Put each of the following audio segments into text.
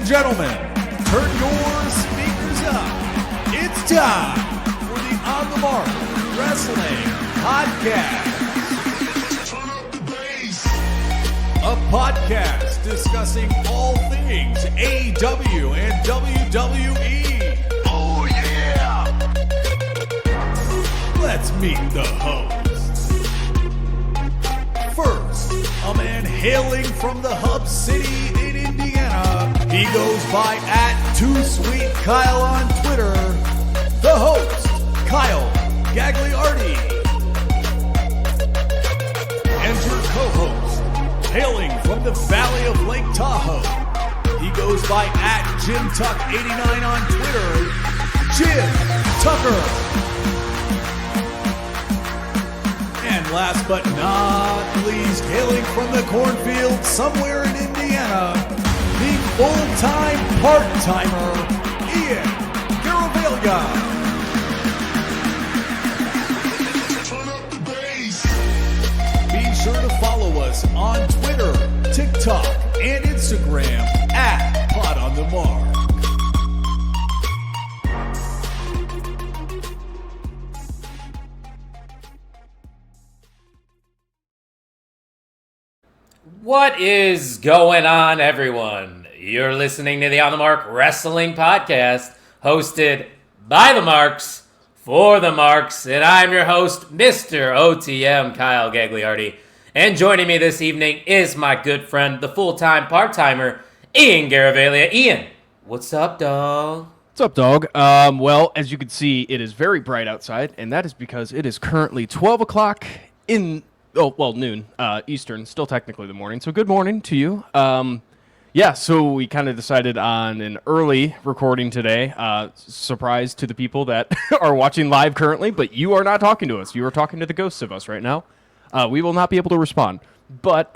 gentlemen, turn your speakers up. It's time for the On the Mark Wrestling Podcast. A podcast discussing all things AEW and WWE. Oh, yeah! Let's meet the hosts. First, a man hailing from the Hub City in Indiana. He goes by @TooSweetKyle on Twitter. The host, Kyle Gagliardi. And your co-host, hailing from the Valley of Lake Tahoe. He goes by @JimTuck89 on Twitter. Jim Tucker. And last but not least, hailing from the cornfield somewhere in Indiana, the full-time part-timer, Ian Garavaglia. Be sure to follow us on Twitter, TikTok, and Instagram @PodOnTheMark. What is going on, everyone? You're listening to the On the Mark Wrestling Podcast, hosted by the Marks, for the Marks, and I'm your host, Mr. OTM, Kyle Gagliardi. And joining me this evening is my good friend, the full-time part-timer, Ian Garavaglia. Ian, what's up, dog? What's up, dog? Well, as you can see, it is very bright outside, and that is because it is currently 12 o'clock noon, Eastern, still technically the morning, so good morning to you. So we kind of decided on an early recording today. Surprise to the people that are watching live currently, but you are not talking to us. You are talking to the ghosts of us right now. We will not be able to respond. But,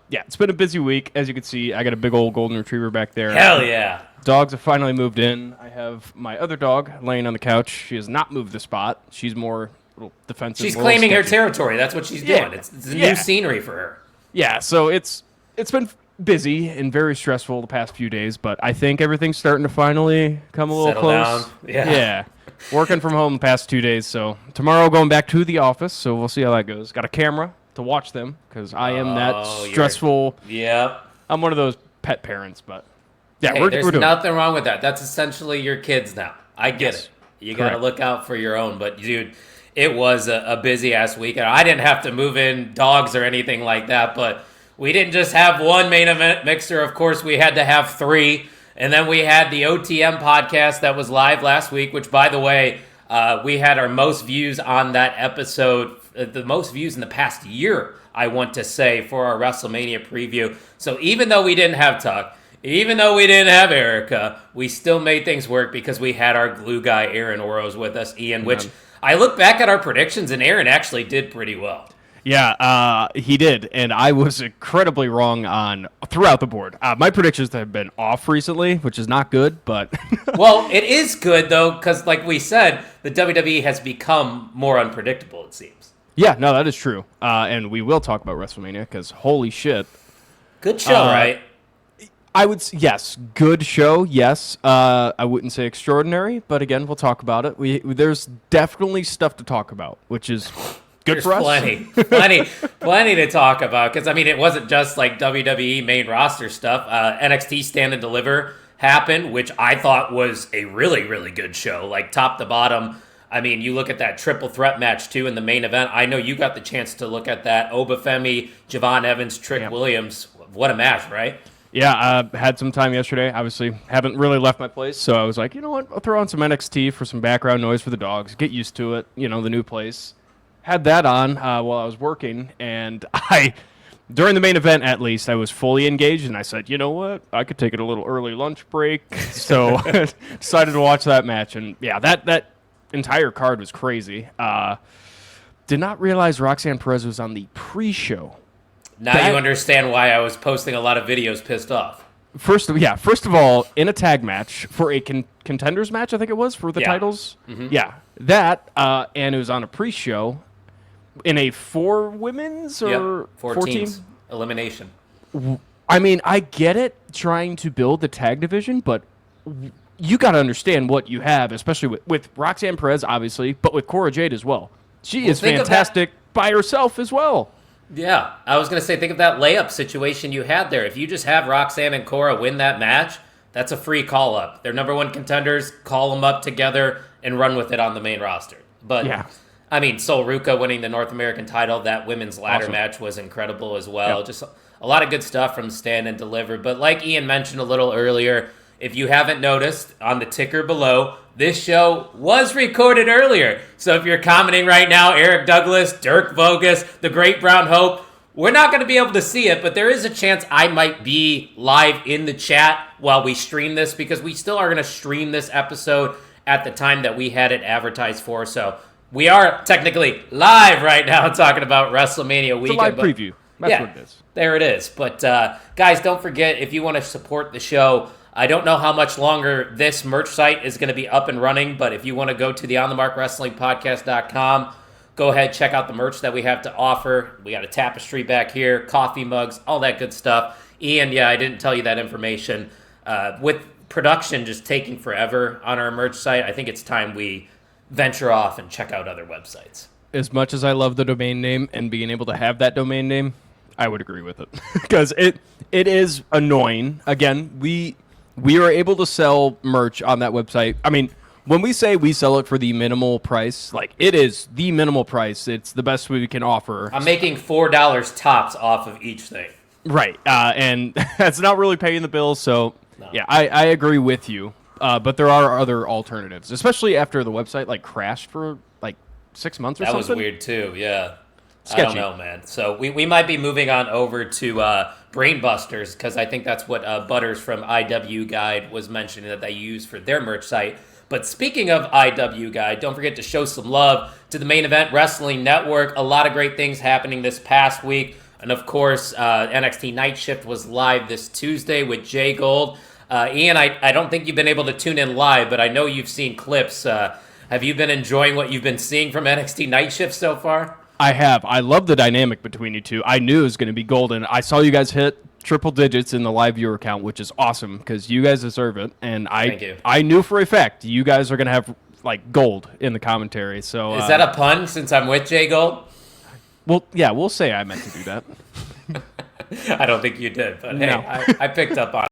it's been a busy week. As you can see, I got a big old golden retriever back there. Hell yeah. Dogs have finally moved in. I have my other dog laying on the couch. She has not moved the spot. She's more little defensive. She's claiming her territory. That's what she's doing. It's new scenery for her. Yeah, so it's been busy and very stressful the past few days, but I think everything's starting to finally come a little Settle close. down. Yeah. Working from home the past 2 days, so tomorrow going back to the office, so we'll see how that goes. Got a camera to watch them, because I am that stressful. Yep. I'm one of those pet parents, but yeah, hey, we're there's doing nothing wrong with that. That's essentially your kids now. I get it. You got to look out for your own, but dude, it was a busy-ass week. I didn't have to move in dogs or anything like that, but we didn't just have one main event mixer. Of course, we had to have three. And then we had the OTM podcast that was live last week, which, by the way, we had our most views on that episode, the most views in the past year, I want to say, for our WrestleMania preview. So even though we didn't have Tuck, even though we didn't have Erica, we still made things work because we had our glue guy, Aaron Oros, with us, Ian, which I look back at our predictions, and Aaron actually did pretty well. Yeah, he did, and I was incredibly wrong on throughout the board. My predictions have been off recently, which is not good, but... Well, it is good, though, because like we said, the WWE has become more unpredictable, it seems. Yeah, no, that is true. And we will talk about WrestleMania, because holy shit. Good show, right? Yes, good show, yes. I wouldn't say extraordinary, but again, we'll talk about it. There's definitely stuff to talk about, which is... Good for us. Plenty to talk about. Because, I mean, it wasn't just like WWE main roster stuff. NXT Stand and Deliver happened, which I thought was a really, really good show. Like, top to bottom. I mean, you look at that triple threat match, too, in the main event. I know you got the chance to look at that. Obafemi, Javon Evans, Trick Williams. What a match, right? Yeah, I had some time yesterday. Obviously, haven't really left my place. So I was like, you know what? I'll throw on some NXT for some background noise for the dogs. Get used to it. You know, the new place. Had that on while I was working, and during the main event at least, I was fully engaged, and I said, you know what, I could take it a little early lunch break, so decided to watch that match, and yeah, that entire card was crazy. Did not realize Roxanne Perez was on the pre-show. Now you understand why I was posting a lot of videos pissed off. First of all, in a tag match for a contenders match, I think it was, for the titles. Mm-hmm. Yeah, that, and it was on a pre-show. In a 4 women's or 4 teams elimination. I mean, I get it trying to build the tag division, but you got to understand what you have, especially with Roxanne Perez, obviously, but with Cora Jade as well. She is fantastic by herself as well. Yeah, I was going to say, think of that layup situation you had there. If you just have Roxanne and Cora win that match, that's a free call-up. They're number one contenders, call them up together, and run with it on the main roster. But, yeah. I mean, Sol Ruca winning the North American title, that women's ladder match was incredible as well. Yep. Just a lot of good stuff from Stand and Deliver. But like Ian mentioned a little earlier, if you haven't noticed, on the ticker below, this show was recorded earlier. So if you're commenting right now, Eric Douglas, Dirk Vogus, The Great Brown Hope, we're not going to be able to see it, but there is a chance I might be live in the chat while we stream this, because we still are going to stream this episode at the time that we had it advertised for. So we are technically live right now talking about WrestleMania weekend. It's a live preview. That's what it is. There it is. But guys, don't forget, if you want to support the show, I don't know how much longer this merch site is going to be up and running, but if you want to go to the OnTheMarkWrestlingPodcast.com, go ahead, check out the merch that we have to offer. We got a tapestry back here, coffee mugs, all that good stuff. Ian, yeah, I didn't tell you that information. With production just taking forever on our merch site, I think it's time we venture off and check out other websites. As much as I love the domain name and being able to have that domain name, I would agree with it. Because it is annoying. Again, we are able to sell merch on that website. I mean, when we say we sell it for the minimal price, like, it is the minimal price. It's the best we can offer. I'm making $4 tops off of each thing. Right. And that's not really paying the bills. So, no. Yeah, I agree with you. But there are other alternatives, especially after the website, like, crashed for, like, 6 months or something. That was weird, too. Yeah. Sketchy. I don't know, man. So we might be moving on over to Brainbusters, because I think that's what Butters from IW Guide was mentioning that they use for their merch site. But speaking of IW Guide, don't forget to show some love to the Main Event Wrestling Network. A lot of great things happening this past week. And, of course, NXT Night Shift was live this Tuesday with Jay Gold. Ian, I don't think you've been able to tune in live, but I know you've seen clips. Have you been enjoying what you've been seeing from NXT Night Shift so far? I have. I love the dynamic between you two. I knew it was going to be golden. I saw you guys hit triple digits in the live viewer count, which is awesome because you guys deserve it. And I knew for a fact you guys are going to have, like, gold in the commentary. So is that a pun since I'm with Jay Gold? Well, yeah, we'll say I meant to do that. I don't think you did, but no. Hey, I picked up on it.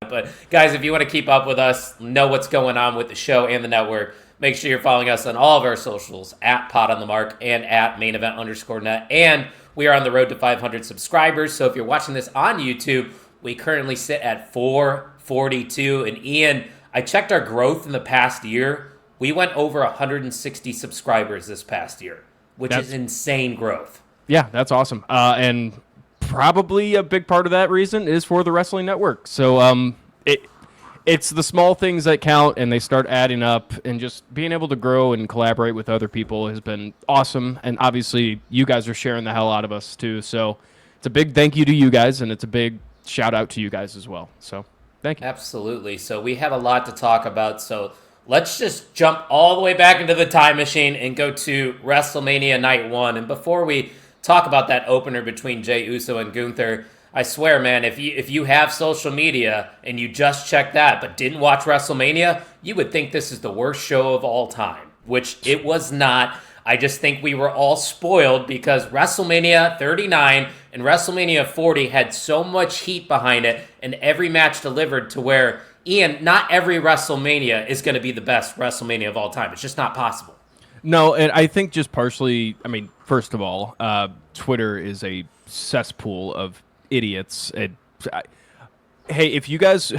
But guys, if you want to keep up with us, know what's going on with the show and the network, make sure you're following us on all of our socials, at Pod on the Mark and at MainEvent_net. And we are on the road to 500 subscribers. So if you're watching this on YouTube, we currently sit at 442. And Ian, I checked our growth in the past year. We went over 160 subscribers this past year, which is insane growth. Yeah, that's awesome. And probably a big part of that reason is for the Wrestling Network. So it's the small things that count, and they start adding up, and just being able to grow and collaborate with other people has been awesome. And obviously, you guys are sharing the hell out of us, too. So it's a big thank you to you guys, and it's a big shout out to you guys as well. So thank you. Absolutely. So we have a lot to talk about. So let's just jump all the way back into the time machine and go to WrestleMania Night 1. And before we talk about that opener between Jey Uso and Gunther, I swear, man, if you have social media and you just check that but didn't watch WrestleMania, you would think this is the worst show of all time, which it was not. I just think we were all spoiled because WrestleMania 39 and WrestleMania 40 had so much heat behind it, and every match delivered to where, Ian, not every WrestleMania is going to be the best WrestleMania of all time. It's just not possible. No, and I think just partially, I mean, first of all, Twitter is a cesspool of idiots. Hey, if you guys,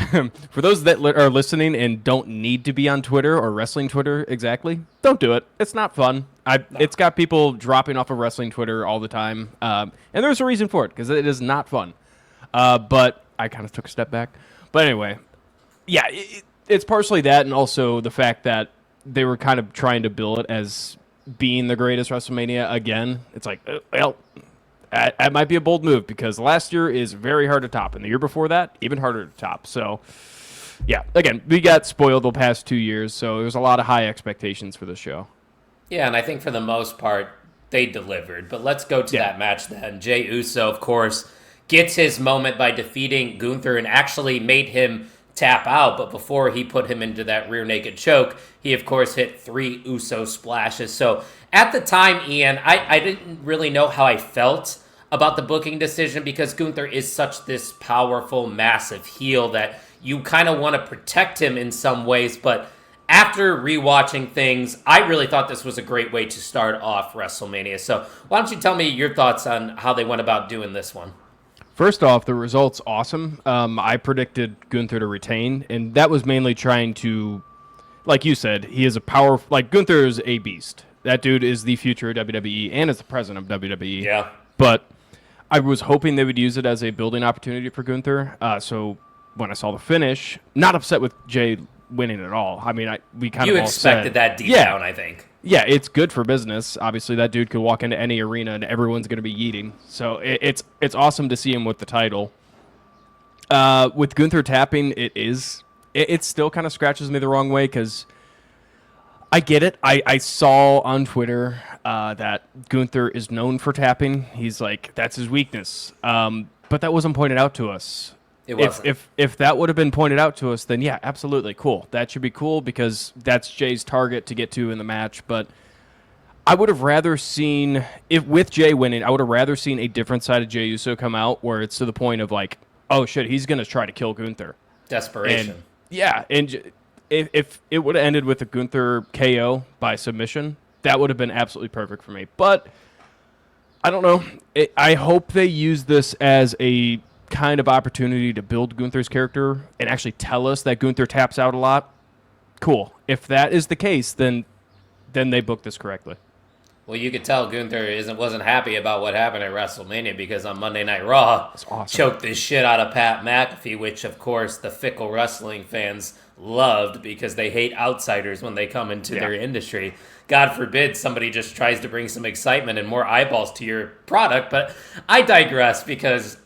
for those that are listening and don't need to be on Twitter or wrestling Twitter exactly, don't do it. It's not fun. It's got people dropping off of wrestling Twitter all the time, and there's a reason for it because it is not fun. But I kind of took a step back. But anyway, yeah, it's partially that, and also the fact that they were kind of trying to bill it as being the greatest WrestleMania again. It's like, well, that might be a bold move because last year is very hard to top, and the year before that, even harder to top. So, yeah, again, we got spoiled the past 2 years, so there was a lot of high expectations for the show. Yeah, and I think for the most part, they delivered. But let's go to that match then. Jey Uso, of course, gets his moment by defeating Gunther and actually made him tap out. But before he put him into that rear naked choke, he, of course, hit 3 Uso splashes. So at the time, Ian, I didn't really know how I felt about the booking decision because Gunther is such this powerful, massive heel that you kind of want to protect him in some ways. But after rewatching things, I really thought this was a great way to start off WrestleMania. So why don't you tell me your thoughts on how they went about doing this one? First off, the result's awesome. I predicted Gunther to retain, and that was mainly trying to, like you said, he is a powerful, like Gunther is a beast. That dude is the future of WWE and is the president of WWE. Yeah. But I was hoping they would use it as a building opportunity for Gunther. So when I saw the finish, not upset with Jay winning at all. I mean, we kind of all expected said, that deep down, I think. Yeah, it's good for business. Obviously, that dude could walk into any arena and everyone's going to be yeeting. So it's awesome to see him with the title. With Gunther tapping, it still kind of scratches me the wrong way because I get it. I saw on Twitter that Gunther is known for tapping. He's like, that's his weakness. But that wasn't pointed out to us. It wasn't. If that would have been pointed out to us, then yeah, absolutely cool. That should be cool because that's Jay's target to get to in the match. But I would have rather seen, if with Jay winning, I would have rather seen a different side of Jey Uso come out where it's to the point of like, oh shit, he's going to try to kill Gunther. Desperation. And, yeah, and if it would have ended with a Gunther KO by submission, that would have been absolutely perfect for me. But I don't know. I hope they use this as a kind of opportunity to build Gunther's character and actually tell us that Gunther taps out a lot. Cool. If that is the case, then they booked this correctly. Well, you could tell Gunther wasn't happy about what happened at WrestleMania because on Monday Night Raw, awesome. Choked the shit out of Pat McAfee, which, of course, the fickle wrestling fans loved because they hate outsiders when they come into their industry. God forbid somebody just tries to bring some excitement and more eyeballs to your product. But I digress because,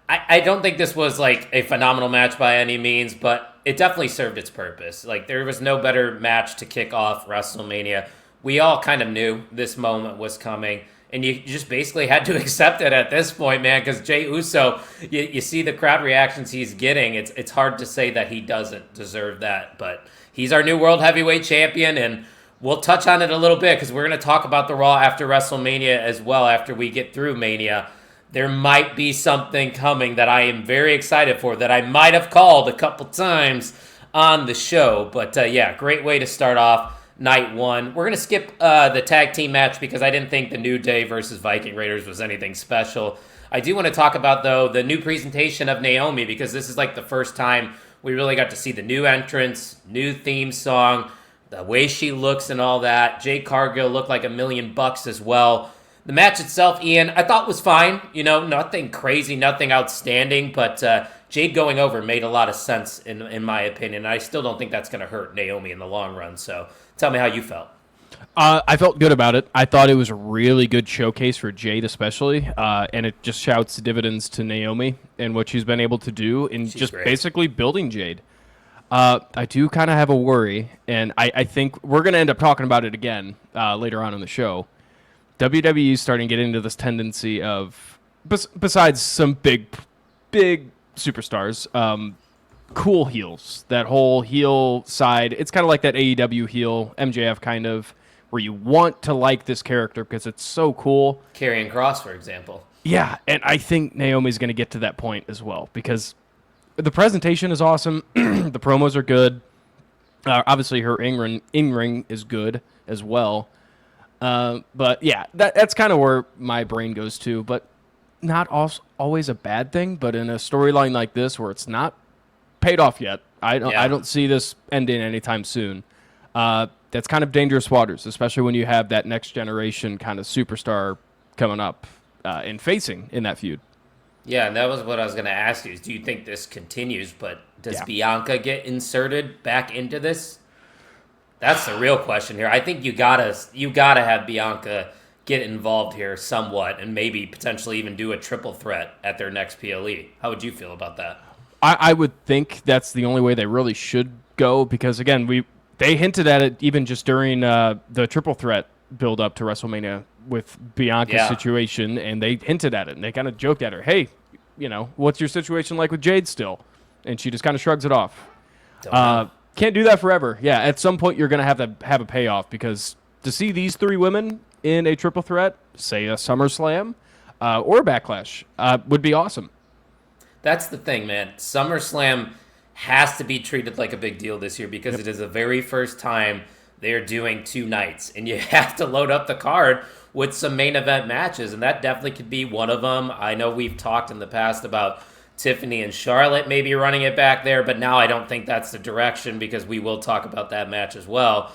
I don't think this was like a phenomenal match by any means, but it definitely served its purpose. Like, there was no better match to kick off WrestleMania. We all kind of knew this moment was coming, and you just basically had to accept it at this point, man, because Jey Uso, you see the crowd reactions he's getting. It's hard to say that he doesn't deserve that, but he's our new World Heavyweight Champion, and we'll touch on it a little bit because we're going to talk about the Raw after WrestleMania as well after we get through Mania. There might be something coming that I am very excited for that I might have called a couple times on the show. But great way to start off night one. We're going to skip the tag team match because I didn't think the New Day versus Viking Raiders was anything special. I do want to talk about, though, the new presentation of Naomi because this is like the first time we really got to see the new entrance, new theme song, the way she looks and all that. Jade Cargill looked like $1 million as well. The match itself, Ian, I thought was fine. You know, nothing crazy, nothing outstanding, but Jade going over made a lot of sense in my opinion. I still don't think that's going to hurt Naomi in the long run. So tell me how you felt. I felt good about it. I thought it was a really good showcase for Jade especially, and it just shouts dividends to Naomi and what she's been able to do in just great. Basically building Jade. I do kind of have a worry, and I think we're going to end up talking about it again later on in the show. WWE is starting to get into this tendency of, besides some big superstars, cool heels. That whole heel side, it's kind of like that AEW heel, MJF kind of, where you want to like this character because it's so cool. Karrion Kross, for example. Yeah, and I think Naomi's going to get to that point as well because the presentation is awesome. The promos are good. Obviously, her in-ring is good as well. But yeah, that's kind of where my brain goes to, but not always a bad thing. But in a storyline like this, where it's not paid off yet, I don't see this ending anytime soon. That's kind of dangerous waters, especially when you have that next generation kind of superstar coming up and facing in that feud. Yeah, and that was what I was going to ask you. Is do you think this continues? But does Bianca get inserted back into this? That's the real question here. I think you gotta have Bianca get involved here somewhat, and maybe potentially even do a triple threat at their next PLE. How would you feel about that? I would think that's the only way they really should go because again they hinted at it even just during the triple threat build up to WrestleMania with Bianca's situation, and they hinted at it, and they kind of joked at her, hey, what's your situation like with Jade still? And she just kind of shrugs it off. Can't do that forever. Yeah, at some point you're going to have a payoff, because to see these three women in a triple threat, say a SummerSlam or a Backlash, would be awesome. That's the thing, man. SummerSlam has to be treated like a big deal this year, because it is the very first time they're doing 2 nights, and you have to load up the card with some main event matches, and that definitely could be one of them. I know we've talked in the past about Tiffany and Charlotte maybe running it back there, but now I don't think that's the direction, because we will talk about that match as well.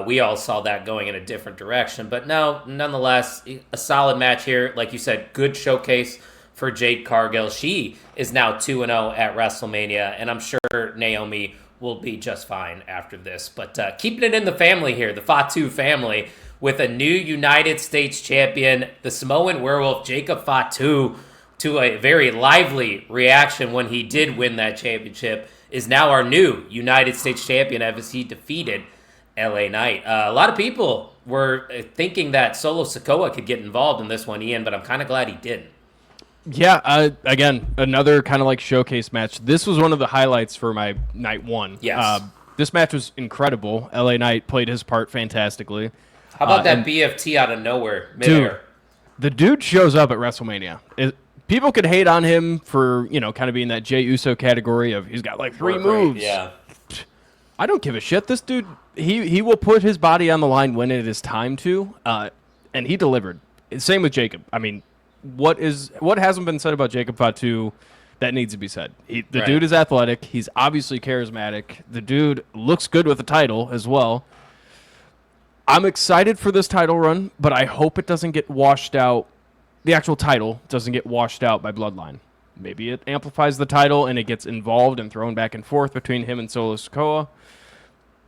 We all saw that going in a different direction, but no, nonetheless, a solid match here. Like you said, good showcase for Jade Cargill. She is now 2-0 at WrestleMania, and I'm sure Naomi will be just fine after this. But keeping it in the family here, the Fatu family, with a new United States champion, the Samoan werewolf Jacob Fatu, to a very lively reaction when he did win that championship, is now our new United States champion as he defeated LA Knight. A lot of people were thinking that Solo Sikoa could get involved in this one, Ian, but I'm kind of glad he didn't. Yeah, again, another kind of like showcase match. This was one of the highlights for my night one. Yes. This match was incredible. LA Knight played his part fantastically. How about that BFT out of nowhere, midair? Dude, the dude shows up at WrestleMania. People could hate on him for, kind of being that Jey Uso category of he's got like 3 moves. Yeah. I don't give a shit. This dude, he will put his body on the line when it is time to, and he delivered. Same with Jacob. I mean, what hasn't been said about Jacob Fatu that needs to be said? The dude is athletic. He's obviously charismatic. The dude looks good with the title as well. I'm excited for this title run, but I hope it doesn't get washed out. The actual title doesn't get washed out by Bloodline. Maybe it amplifies the title and it gets involved and thrown back and forth between him and Solo Sikoa.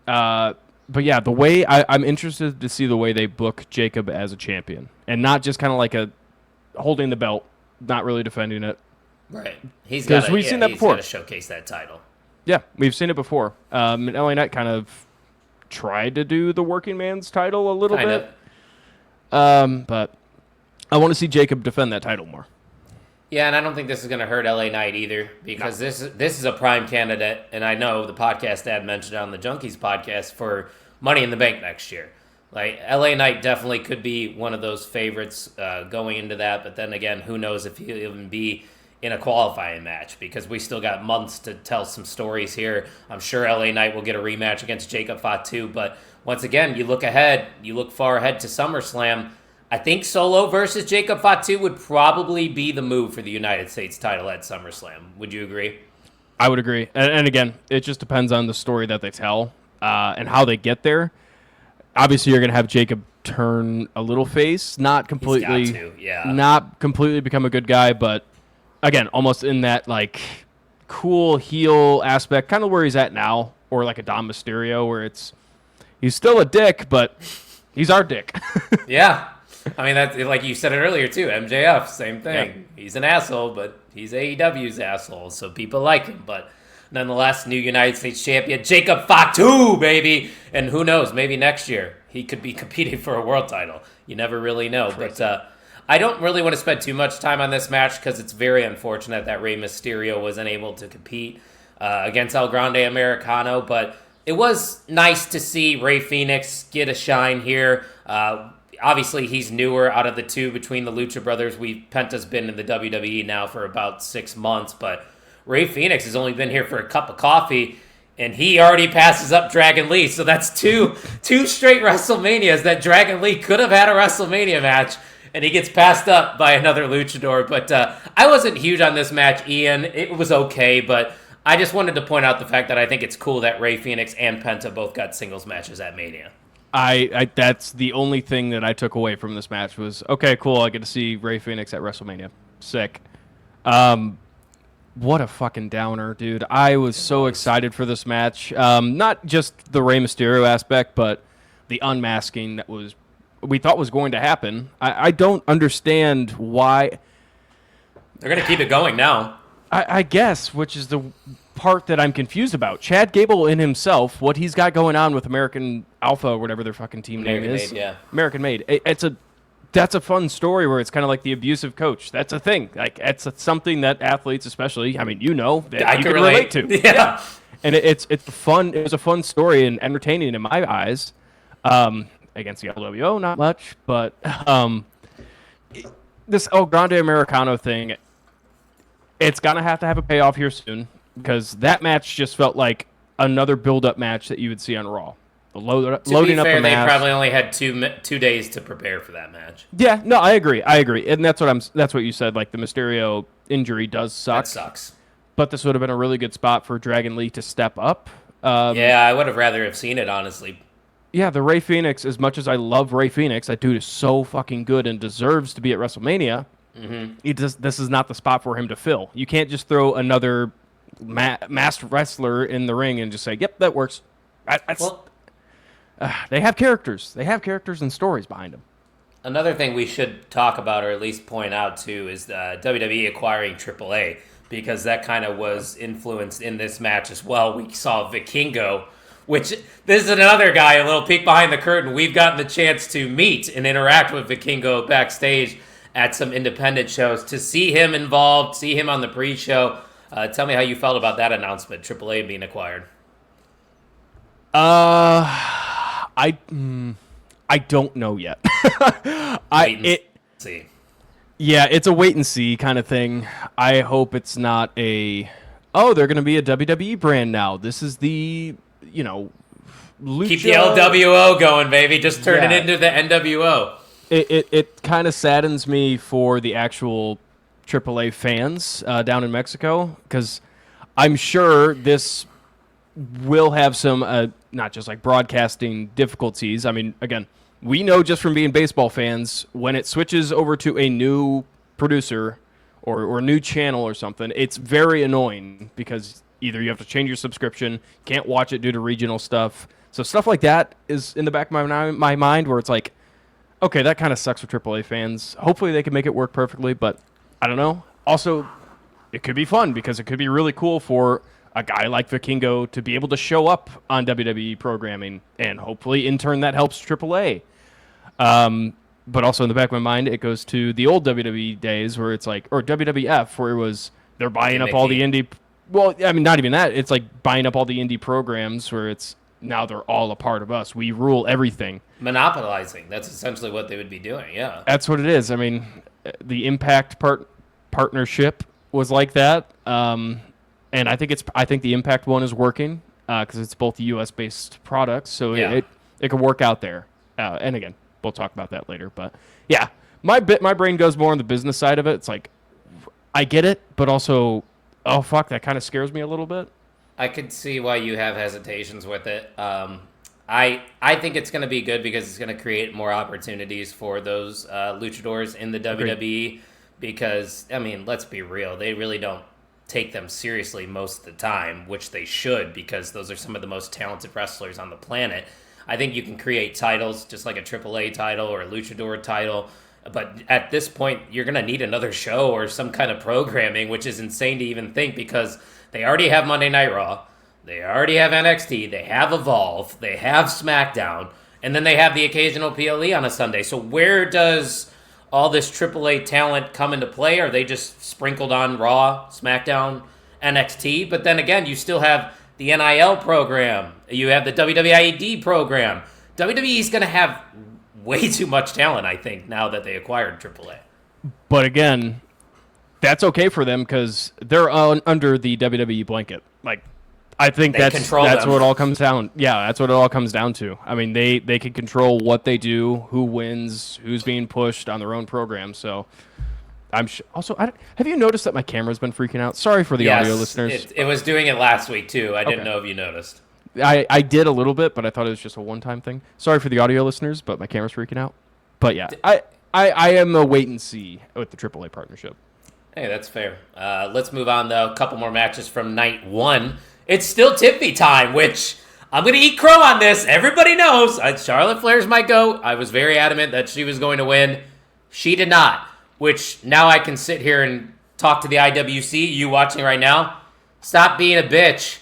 But yeah, the way I'm interested to see the way they book Jacob as a champion, and not just kind of like a holding the belt, not really defending it. Right. We've seen that before. He's got to showcase that title. Yeah, we've seen it before. And LA Knight kind of tried to do the working man's title a little bit. But I want to see Jacob defend that title more. Yeah, and I don't think this is going to hurt LA Knight either, because this is a prime candidate, and I know the podcast Dad mentioned on the Junkies podcast for Money in the Bank next year. Like, LA Knight definitely could be one of those favorites going into that, but then again, who knows if he'll even be in a qualifying match, because we still got months to tell some stories here. I'm sure LA Knight will get a rematch against Jacob Fatu, but once again, you look far ahead to SummerSlam. I think Solo versus Jacob Fatu would probably be the move for the United States title at SummerSlam. Would you agree? I would agree. And again, it just depends on the story that they tell and how they get there. Obviously, you're going to have Jacob turn a little face, not completely become a good guy, but again, almost in that like cool heel aspect, kind of where he's at now, or like a Dom Mysterio, where he's still a dick, but he's our dick. Yeah. I mean, that's like you said it earlier too. MJF, same thing. Yeah. He's an asshole, but he's AEW's asshole, so people like him. But nonetheless, new United States champion Jacob Fatu, baby. And who knows? Maybe next year he could be competing for a world title. You never really know. Crazy. But I don't really want to spend too much time on this match, because it's very unfortunate that Rey Mysterio was unable to compete against El Grande Americano. But it was nice to see Rey Fenix get a shine here. Obviously, he's newer out of the two between the Lucha Brothers. Penta's been in the WWE now for about 6 months, but Rey Fenix has only been here for a cup of coffee, and he already passes up Dragon Lee. So that's two straight WrestleManias that Dragon Lee could have had a WrestleMania match, and he gets passed up by another luchador. But I wasn't huge on this match, Ian. It was okay, but I just wanted to point out the fact that I think it's cool that Rey Fenix and Penta both got singles matches at Mania. I that's the only thing that I took away from this match was, okay, cool, I get to see Rey Fenix at WrestleMania. Sick. What a fucking downer, dude. I was so excited for this match. Not just the Rey Mysterio aspect, but the unmasking that we thought was going to happen. I don't understand why. They're going to keep it going now. I guess, which is part that I'm confused about. Chad Gable in himself, what he's got going on with American Alpha, or whatever their fucking team name is. American Made. That's a fun story where it's kind of like the abusive coach. That's a thing. Like, it's something that athletes, especially, I mean, that you can relate to. Yeah. And it's fun. It was a fun story and entertaining in my eyes. Against the LWO, not much, but this El Grande Americano thing, it's gonna have to have a payoff here soon, because that match just felt like another build-up match that you would see on Raw. Loading up the match. They probably only had 2 days to prepare for that match. Yeah, no, I agree, and that's what you said. Like, the Mysterio injury does suck. That sucks. But this would have been a really good spot for Dragon Lee to step up. I would have rather have seen it, honestly. Yeah, the Rey Fenix, as much as I love Rey Fenix, that dude is so fucking good and deserves to be at WrestleMania. Mm-hmm. This is not the spot for him to fill. You can't just throw another masked wrestler in the ring and just say, yep, that works. They have characters. They have characters and stories behind them. Another thing we should talk about, or at least point out, too, is WWE acquiring AAA, because that kind of was influenced in this match as well. We saw Vikingo, which this is another guy, a little peek behind the curtain. We've gotten the chance to meet and interact with Vikingo backstage at some independent shows. To see him involved, see him on the pre-show, tell me how you felt about that announcement, AAA being acquired. I don't know yet. See. Yeah, it's a wait and see kind of thing. I hope it's not they're going to be a WWE brand now. This is the, Lucha. Keep the LWO going, baby. Just turn it into the NWO. It kind of saddens me for the actual AAA fans down in Mexico, because I'm sure this will have some, not just like broadcasting difficulties. I mean, again, we know just from being baseball fans, when it switches over to a new producer or a new channel or something, it's very annoying, because either you have to change your subscription, can't watch it due to regional stuff. So stuff like that is in the back of my mind, where it's like, okay, that kind of sucks for AAA fans. Hopefully they can make it work perfectly, but I don't know. Also, it could be fun, because it could be really cool for a guy like Vikingo to be able to show up on WWE programming, and hopefully in turn that helps AAA. But also in the back of my mind, it goes to the old WWE days where it's like, or WWF, where it was, they're buying up all the indie. Well, I mean, not even that. It's like buying up all the indie programs where it's, now they're all a part of us. We rule everything. Monopolizing. That's essentially what they would be doing, yeah. That's what it is. I mean, the Impact partnership was like that. And I think the Impact one is working, because it's both US-based products, so it could work out there. And again, we'll talk about that later. But yeah, my brain goes more on the business side of it. It's like, I get it, but also, oh fuck, that kind of scares me a little bit. I could see why you have hesitations with it. I think it's going to be good, because it's going to create more opportunities for those luchadors in the WWE. Because, I mean, let's be real, they really don't take them seriously most of the time, which they should, because those are some of the most talented wrestlers on the planet. I think you can create titles, just like a AAA title or a luchador title, but at this point, you're going to need another show or some kind of programming, which is insane to even think, because they already have Monday Night Raw, they already have NXT, they have Evolve, they have SmackDown, and then they have the occasional PLE on a Sunday. So where does all this AAA talent come into play? Are they just sprinkled on Raw, SmackDown, NXT? But then again, you still have the NIL program. You have the WWID program. WWE's going to have way too much talent, I think, now that they acquired AAA. But again, that's okay for them, because they're under the WWE blanket. Like, I think that's what it all comes down. Yeah, that's what it all comes down to. I mean, they can control what they do, who wins, who's being pushed on their own program. So I'm also. Have you noticed that my camera's been freaking out? Sorry for the audio listeners. It was doing it last week too. I didn't know if you noticed. I did a little bit, but I thought it was just a one-time thing. Sorry for the audio listeners, but my camera's freaking out. But yeah, I am a wait and see with the AAA partnership. Hey, that's fair. Let's move on, though. A couple more matches from night one. It's still Tiffy time, which I'm going to eat crow on this. Everybody knows Charlotte Flair's my GOAT. I was very adamant that she was going to win. She did not, which now I can sit here and talk to the IWC, you watching right now. Stop being a bitch.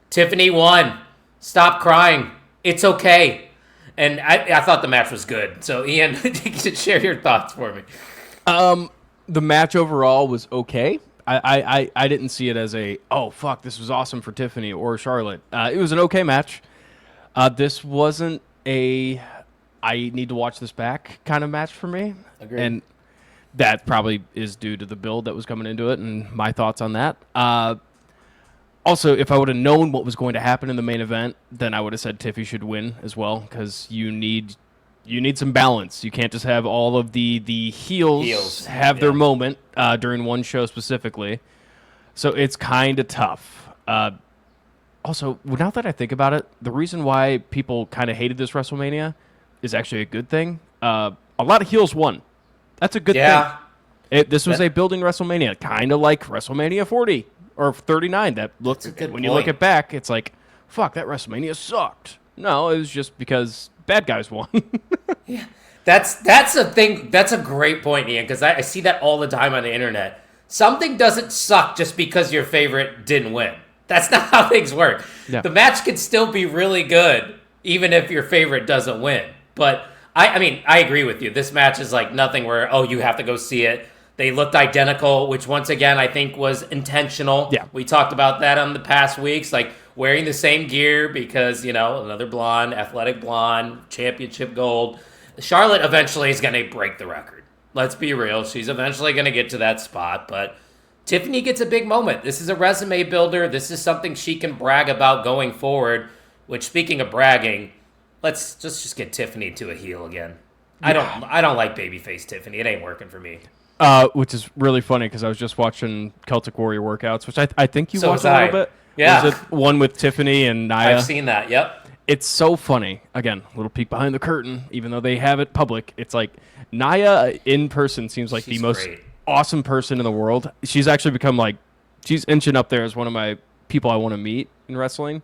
Tiffany won. Stop crying. It's okay. And I thought the match was good. So, Ian, you can share your thoughts for me. The match overall was okay. I didn't see it as a, oh, fuck, this was awesome for Tiffany or Charlotte. It was an okay match. This wasn't a, I need to watch this back kind of match for me. Agreed. And that probably is due to the build that was coming into it and my thoughts on that. Also, if I would have known what was going to happen in the main event, then I would have said Tiffy should win as well, because you need some balance. You can't just have all of the heels have their moment during one show specifically. So it's kind of tough. Also, now that I think about it, the reason why people kind of hated this WrestleMania is actually a good thing. A lot of heels won. That's a good thing. This was a building WrestleMania, kind of like WrestleMania 40 or 39. That looks when you look it back, it's like, fuck, that WrestleMania sucked. No, it was just because bad guys won. Yeah, that's a thing. That's a great point, Ian, because I see that all the time on the internet. Something doesn't suck just because your favorite didn't win. That's not how things work. Yeah. The match can still be really good, even if your favorite doesn't win. But I mean, I agree with you. This match is like nothing where, oh, you have to go see it. They looked identical, which once again I think was intentional. Yeah. We talked about that on the past weeks, like wearing the same gear because, another blonde, athletic blonde, championship gold. Charlotte eventually is going to break the record. Let's be real. She's eventually going to get to that spot, but Tiffany gets a big moment. This is a resume builder. This is something she can brag about going forward, which, speaking of bragging, let's just get Tiffany to a heel again. Yeah. I don't like babyface Tiffany. It ain't working for me. Which is really funny because I was just watching Celtic Warrior workouts, which I think you watched a little bit. Yeah. Was it one with Tiffany and Nia? I've seen that, yep. It's so funny. Again, a little peek behind the curtain, even though they have it public. It's like Nia in person seems like the most awesome person in the world. She's actually become she's inching up there as one of my people I want to meet in wrestling.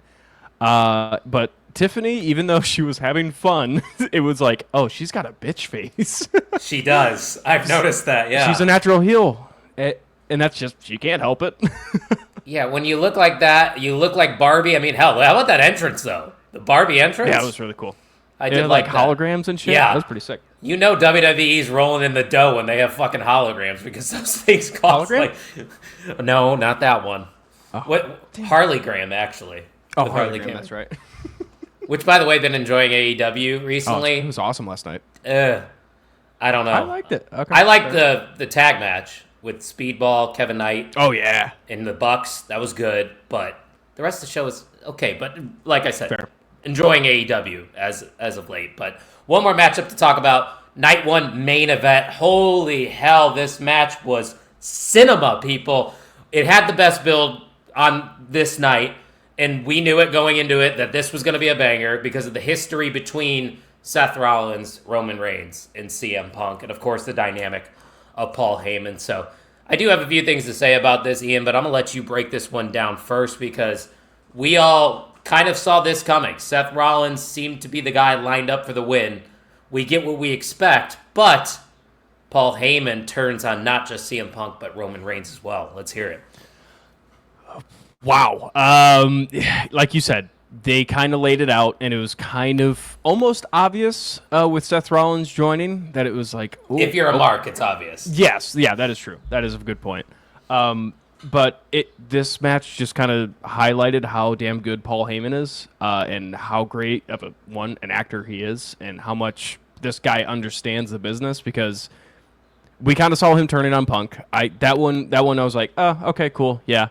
But Tiffany, even though she was having fun, it was like, oh, she's got a bitch face. She does. I've noticed that, yeah. She's a natural heel. And that's just, she can't help it. Yeah, when you look like that, you look like Barbie. I mean, hell, how about that entrance, though? The Barbie entrance? Yeah, it was really cool. I did like that. Holograms and shit? Yeah. That was pretty sick. WWE's rolling in the dough when they have fucking holograms because those things cost Hologram? No, not that one. Oh, what? Harleygram, actually. Oh, Harleygram, that's right. Which, by the way, been enjoying AEW recently. It was awesome last night. I don't know. I liked it. Okay. I liked the tag match with Speedball, Kevin Knight. Oh, yeah. And the Bucks. That was good. But the rest of the show was okay. But like I said, fair. Enjoying AEW as of late. But one more matchup to talk about. Night one main event. Holy hell, this match was cinema, people. It had the best build on this night. And we knew it going into it that this was going to be a banger because of the history between Seth Rollins, Roman Reigns, and CM Punk. And, of course, the dynamic of Paul Heyman. So I do have a few things to say about this, Ian, but I'm going to let you break this one down first because we all kind of saw this coming. Seth Rollins seemed to be the guy lined up for the win. We get what we expect, but Paul Heyman turns on not just CM Punk, but Roman Reigns as well. Let's hear it. Wow. Like you said, they kind of laid it out, and it was kind of almost obvious with Seth Rollins joining that it was like... Ooh, if you're a mark, it's obvious. Yes. Yeah, that is true. That is a good point. But this match just kind of highlighted how damn good Paul Heyman is and how great of an actor he is and how much this guy understands the business because we kind of saw him turning on Punk. That one I was like, oh, okay, cool, yeah.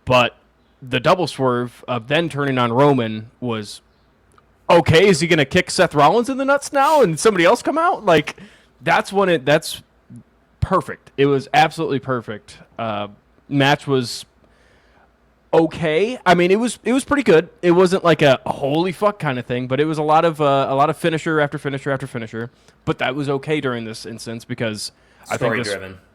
But the double swerve of then turning on Roman was, okay, is he going to kick Seth Rollins in the nuts now and somebody else come out? Like, that's perfect. It was absolutely perfect. Match was okay. I mean, it was pretty good. It wasn't like a holy fuck kind of thing, but it was a lot of finisher after finisher after finisher. But that was okay during this instance because I think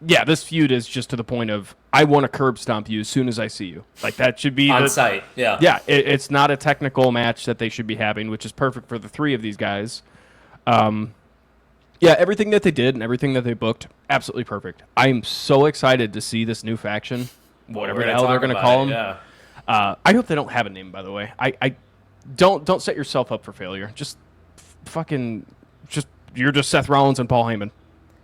this feud is just to the point of I want to curb stomp you as soon as I see you. Like that should be on site. Yeah. Yeah. It's not a technical match that they should be having, which is perfect for the three of these guys. Yeah, everything that they did and everything that they booked, absolutely perfect. I am so excited to see this new faction whatever the hell they're going to call him. Yeah. I hope they don't have a name, by the way. I don't set yourself up for failure. Just you're just Seth Rollins and Paul Heyman.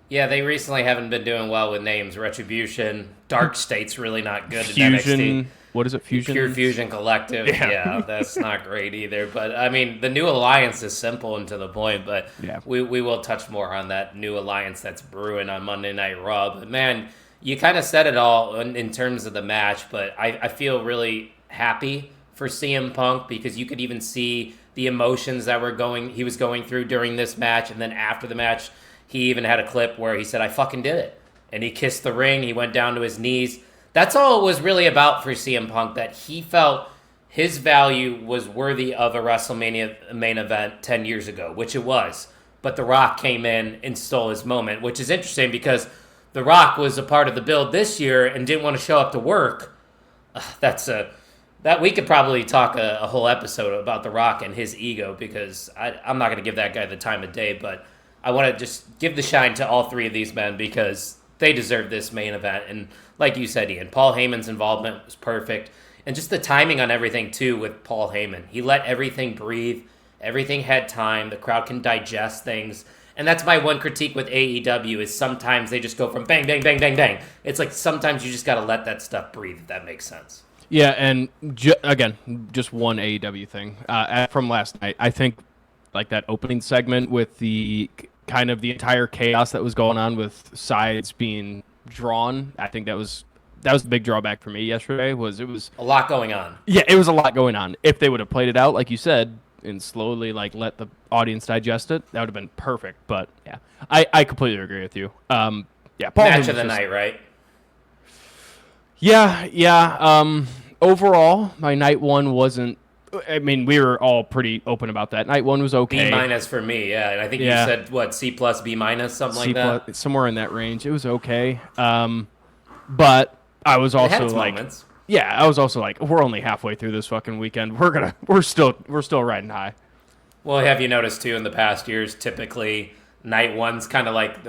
Yeah, they recently haven't been doing well with names. Retribution, Dark State's really not good. Fusion, at NXT. What is it? Fusion? Pure Fusion Collective. Yeah, that's not great either. But I mean, the new alliance is simple and to the point. But we will touch more on that new alliance that's brewing on Monday Night Raw. But man, you kind of said it all in terms of the match. But I feel really happy for CM Punk because you could even see the emotions that he was going through during this match, and then after the match, he even had a clip where he said, "I fucking did it," and he kissed the ring. He went down to his knees. That's all it was really about for CM Punk, that he felt his value was worthy of a WrestleMania main event 10 years ago, which it was. But The Rock came in and stole his moment, which is interesting because The Rock was a part of the build this year and didn't want to show up to work. That we could probably talk a whole episode about The Rock and his ego, because I'm not going to give that guy the time of day, but I want to just give the shine to all three of these men because they deserve this main event. And like you said, Ian, Paul Heyman's involvement was perfect. And just the timing on everything, too, with Paul Heyman. He let everything breathe. Everything had time. The crowd can digest things. And that's my one critique with AEW is sometimes they just go from bang, bang, bang, bang, bang. It's like sometimes you just got to let that stuff breathe, if that makes sense. Yeah, and again, just one AEW thing from last night. I think like that opening segment with the kind of the entire chaos that was going on with sides being drawn. I think that was the big drawback for me yesterday. It was a lot going on. Yeah, it was a lot going on. If they would have played it out like you said and slowly like let the audience digest it, that would have been perfect. But yeah, I completely agree with you. Yeah, Paul match of the night, right? Yeah. Overall, my night one wasn't. I mean, we were all pretty open about that. Night one was okay. B- for me, yeah. And I think you said, what, C+, B-, something like that? Somewhere in that range. It was okay. But I was also like... moments. Yeah, I was also like, we're only halfway through this fucking weekend. We're still riding high. Well, have you noticed, too, in the past years, typically, night one's kind of like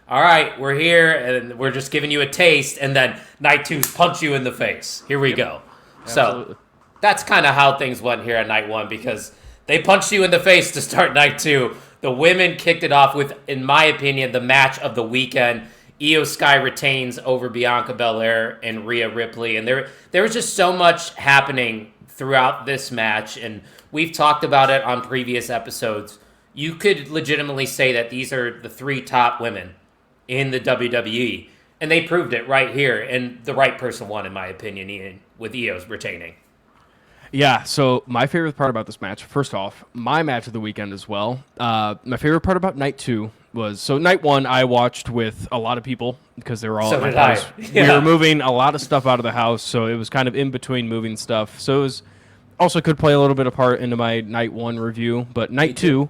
all right, we're here, and we're just giving you a taste, and then night two's punch you in the face. Here we go. Absolutely. So that's kind of how things went here at night one because they punched you in the face to start night two. The women kicked it off with, in my opinion, the match of the weekend. Io Sky retains over Bianca Belair and Rhea Ripley. And there was just so much happening throughout this match. And we've talked about it on previous episodes. You could legitimately say that these are the three top women in the WWE. And they proved it right here. And the right person won, in my opinion, Ian, with Io's retaining. Yeah, so my favorite part about this match, first off, my match of the weekend as well. My favorite part about night two was, so night one I watched with a lot of people because they were all at my house. Yeah. We were moving a lot of stuff out of the house, so it was kind of in between moving stuff. So it was also could play a little bit of part into my night one review. But night two,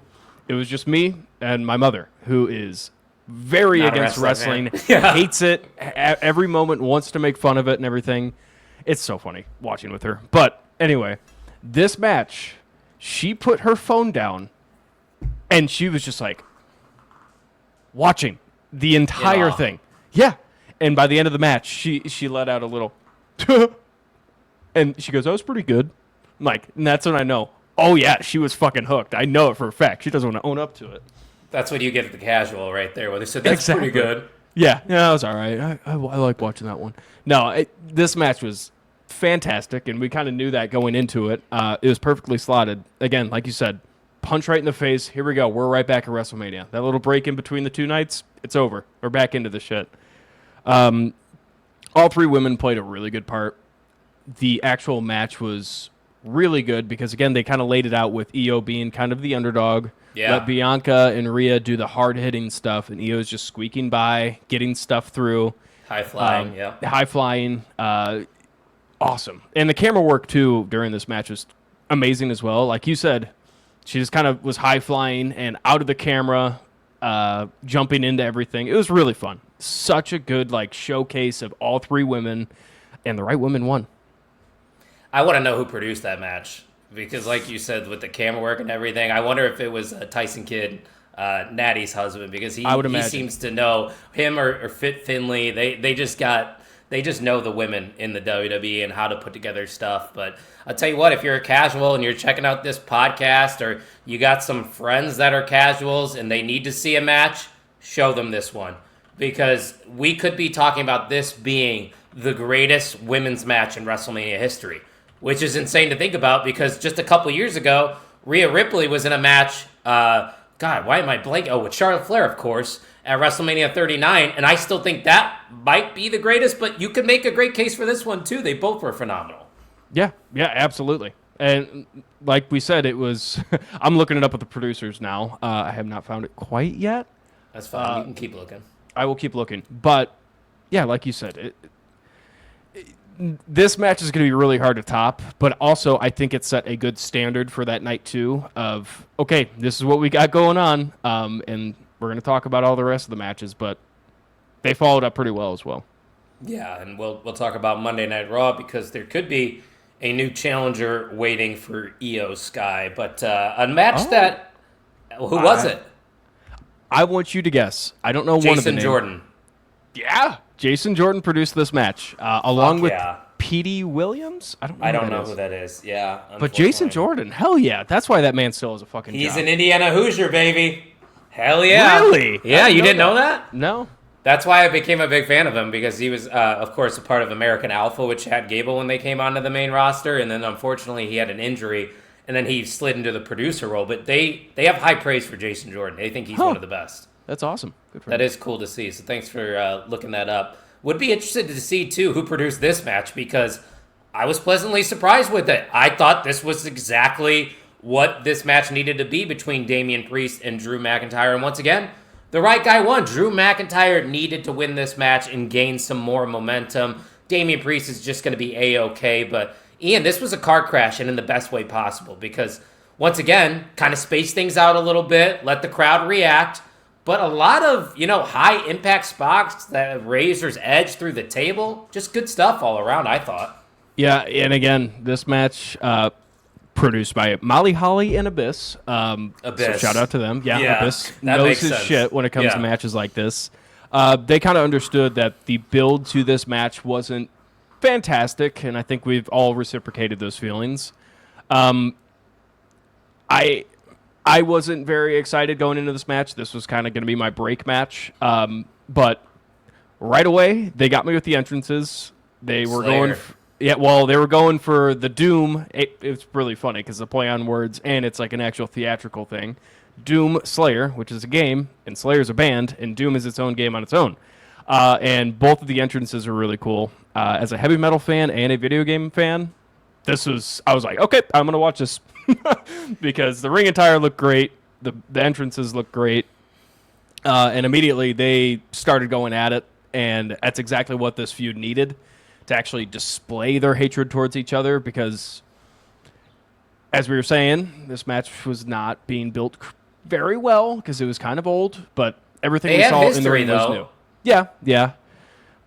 it was just me and my mother, who is very Not against wrestling, Yeah. hates it, every moment wants to make fun of it and everything. It's so funny watching with her. But anyway, this match, she put her phone down and she was just like watching the entire thing. Yeah. And by the end of the match, she let out a little and she goes, "That was pretty good." I'm like, and that's when I know, oh yeah, she was fucking hooked. I know it for a fact. She doesn't want to own up to it. That's what you get at the casual right there, where they said, that's pretty good. Yeah, that was all right. I like watching that one. No, this match was fantastic, and we kind of knew that going into it. It was perfectly slotted. Again, like you said, punch right in the face. Here we go. We're right back at WrestleMania. That little break in between the two nights, it's over. We're back into the shit. All three women played a really good part. The actual match was really good because, again, they kind of laid it out with Io being kind of the underdog. Yeah. Let Bianca and Rhea do the hard-hitting stuff, and Io's just squeaking by, getting stuff through. High flying, High flying. Awesome. And the camera work, too, during this match was amazing as well. Like you said, she just kind of was high flying and out of the camera, jumping into everything. It was really fun. Such a good showcase of all three women, and the right women won. I want to know who produced that match. Because like you said, with the camera work and everything, I wonder if it was Tyson Kidd, Natty's husband, because he seems to know him or Fit Finley. They just got they just know the women in the WWE and how to put together stuff. But I'll tell you what, if you're a casual and you're checking out this podcast, or you got some friends that are casuals and they need to see a match, show them this one. Because we could be talking about this being the greatest women's match in WrestleMania history, which is insane to think about because just a couple years ago, Rhea Ripley was in a match, God, why am I blanking? Oh, with Charlotte Flair, of course, at WrestleMania 39, and I still think that might be the greatest, but you could make a great case for this one, too. They both were phenomenal. Yeah, absolutely. And like we said, it was... I'm looking it up with the producers now. I have not found it quite yet. That's fine. You can keep looking. I will keep looking. But, yeah, like you said, this match is going to be really hard to top, but also I think it set a good standard for that night, too, of, okay, this is what we got going on, and we're going to talk about all the rest of the matches, but they followed up pretty well as well. Yeah, and we'll talk about Monday Night Raw because there could be a new challenger waiting for Io Sky, but a match that... Who was it? I want you to guess. I don't know one of the names. Jason Jordan. Yeah, Jason Jordan produced this match along with Petey Williams. I don't know who that is. Yeah, but Jason Jordan, hell yeah, that's why that man still has a fucking job. He's an Indiana Hoosier, baby. Hell yeah. Really? Yeah, you didn't know that? No. That's why I became a big fan of him because he was, of course, a part of American Alpha with Chad Gable when they came onto the main roster, and then unfortunately he had an injury. And then he slid into the producer role. But they have high praise for Jason Jordan. They think he's one of the best. That's awesome. Good for him. That is cool to see. So thanks for looking that up. Would be interested to see, too, who produced this match because I was pleasantly surprised with it. I thought this was exactly what this match needed to be between Damian Priest and Drew McIntyre. And once again, the right guy won. Drew McIntyre needed to win this match and gain some more momentum. Damian Priest is just going to be A-okay, but... Ian, this was a car crash and in the best way possible because, once again, kind of space things out a little bit, let the crowd react, but a lot of, high-impact spots that razor's edge through the table, just good stuff all around, I thought. Yeah, and again, this match produced by Molly Holly and Abyss. Abyss. So shout out to them. Yeah, Abyss that knows makes his sense. shit when it comes to matches like this. They kind of understood that the build to this match wasn't fantastic, and I think we've all reciprocated those feelings. I wasn't very excited going into this match. This was kind of going to be my break match, but right away they got me with the entrances. They were going, they were going for the Doom. It's really funny because the play on words, and it's like an actual theatrical thing. Doom Slayer, which is a game, and Slayer's a band, and Doom is its own game on its own. And both of the entrances are really cool. As a heavy metal fan and a video game fan, I was like, okay, I'm going to watch this because the ring attire looked great. The entrances looked great. And immediately they started going at it. And that's exactly what this feud needed to actually display their hatred towards each other because, as we were saying, this match was not being built very well because it was kind of old, but everything we saw in the ring was new. Yeah.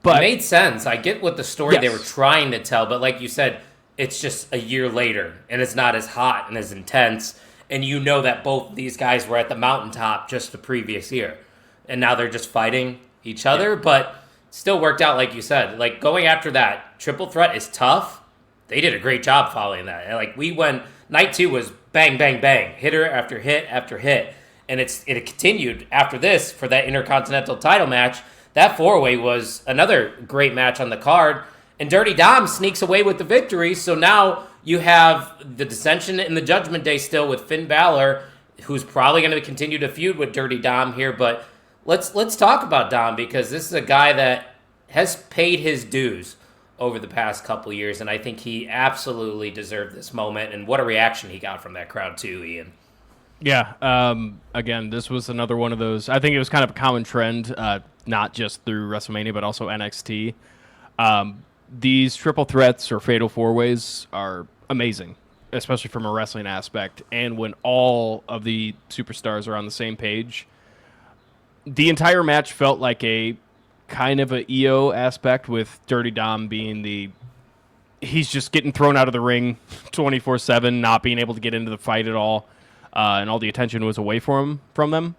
But it made sense. I get what the story they were trying to tell, but like you said, it's just a year later, and it's not as hot and as intense, and you know that both these guys were at the mountaintop just the previous year, and now they're just fighting each other, but still worked out like you said. Like, going after that triple threat is tough. They did a great job following that. And like, night 2 was bang, bang, bang, hitter after hit after hit, and it continued after this for that Intercontinental title match. That four-way was another great match on the card, and Dirty Dom sneaks away with the victory, so now you have the dissension in the Judgment Day still with Finn Balor, who's probably going to continue to feud with Dirty Dom here, but let's talk about Dom, because this is a guy that has paid his dues over the past couple years, and I think he absolutely deserved this moment, and what a reaction he got from that crowd too, Ian. Yeah, again, this was another one of those, I think it was kind of a common trend, not just through WrestleMania, but also NXT. These triple threats or fatal four-ways are amazing, especially from a wrestling aspect. And when all of the superstars are on the same page, the entire match felt like a kind of a EO aspect, with Dirty Dom being he's just getting thrown out of the ring 24/7, not being able to get into the fight at all, and all the attention was away from them.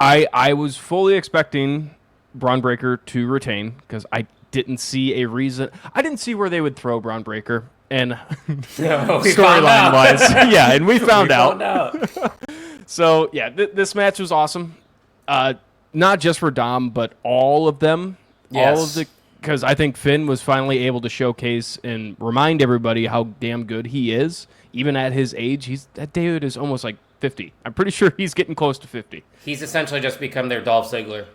I was fully expecting Braun Breaker to retain because I didn't see a reason. I didn't see where they would throw Braun Breaker. And storyline wise, yeah, and we found out. So, yeah, this match was awesome. Not just for Dom, but all of them. Yes. All of the, because I think Finn was finally able to showcase and remind everybody how damn good he is. Even at his age, that dude is almost like 50. I'm pretty sure he's getting close to 50. He's essentially just become their Dolph Ziggler.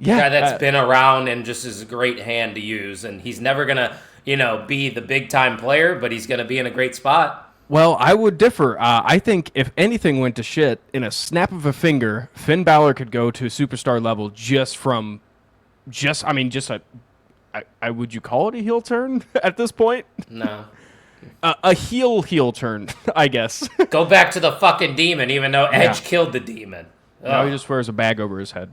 Yeah, guy that's been around and just is a great hand to use. And he's never going to, be the big-time player, but he's going to be in a great spot. Well, I would differ. I think if anything went to shit, in a snap of a finger, Finn Balor could go to superstar level would you call it a heel turn at this point? No. A heel turn, I guess. Go back to the fucking demon, even though Edge killed the demon. Now he just wears a bag over his head.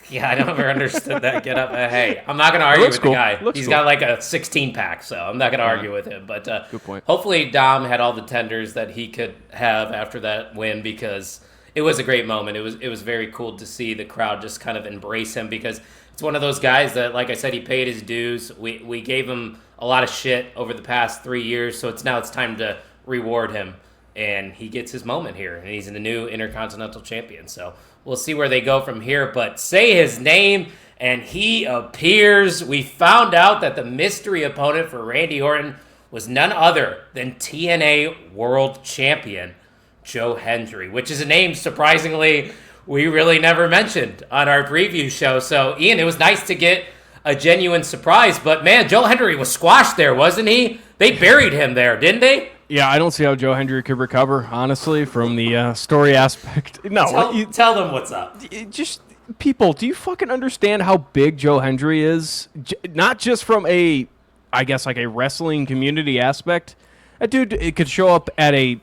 Yeah, I never understood that get up. Hey, I'm not going to argue with the guy. He's got like a 16-pack, so I'm not going to argue with him. But good point. Hopefully Dom had all the tenders that he could have after that win because it was a great moment. It was very cool to see the crowd just kind of embrace him because it's one of those guys that, like I said, he paid his dues. We gave him a lot of shit over the past 3 years, so it's time to reward him. And he gets his moment here, and he's the new Intercontinental Champion. So we'll see where they go from here. But say his name, and he appears. We found out that the mystery opponent for Randy Orton was none other than TNA World Champion Joe Hendry, which is a name, surprisingly, we really never mentioned on our preview show. So, Ian, it was nice to get a genuine surprise. But, man, Joe Hendry was squashed there, wasn't he? They buried him there, didn't they? Yeah, I don't see how Joe Hendry could recover, honestly, from the story aspect. No, tell them what's up. Just people, do you fucking understand how big Joe Hendry is? Not just from a wrestling community aspect. That dude, it could show up at a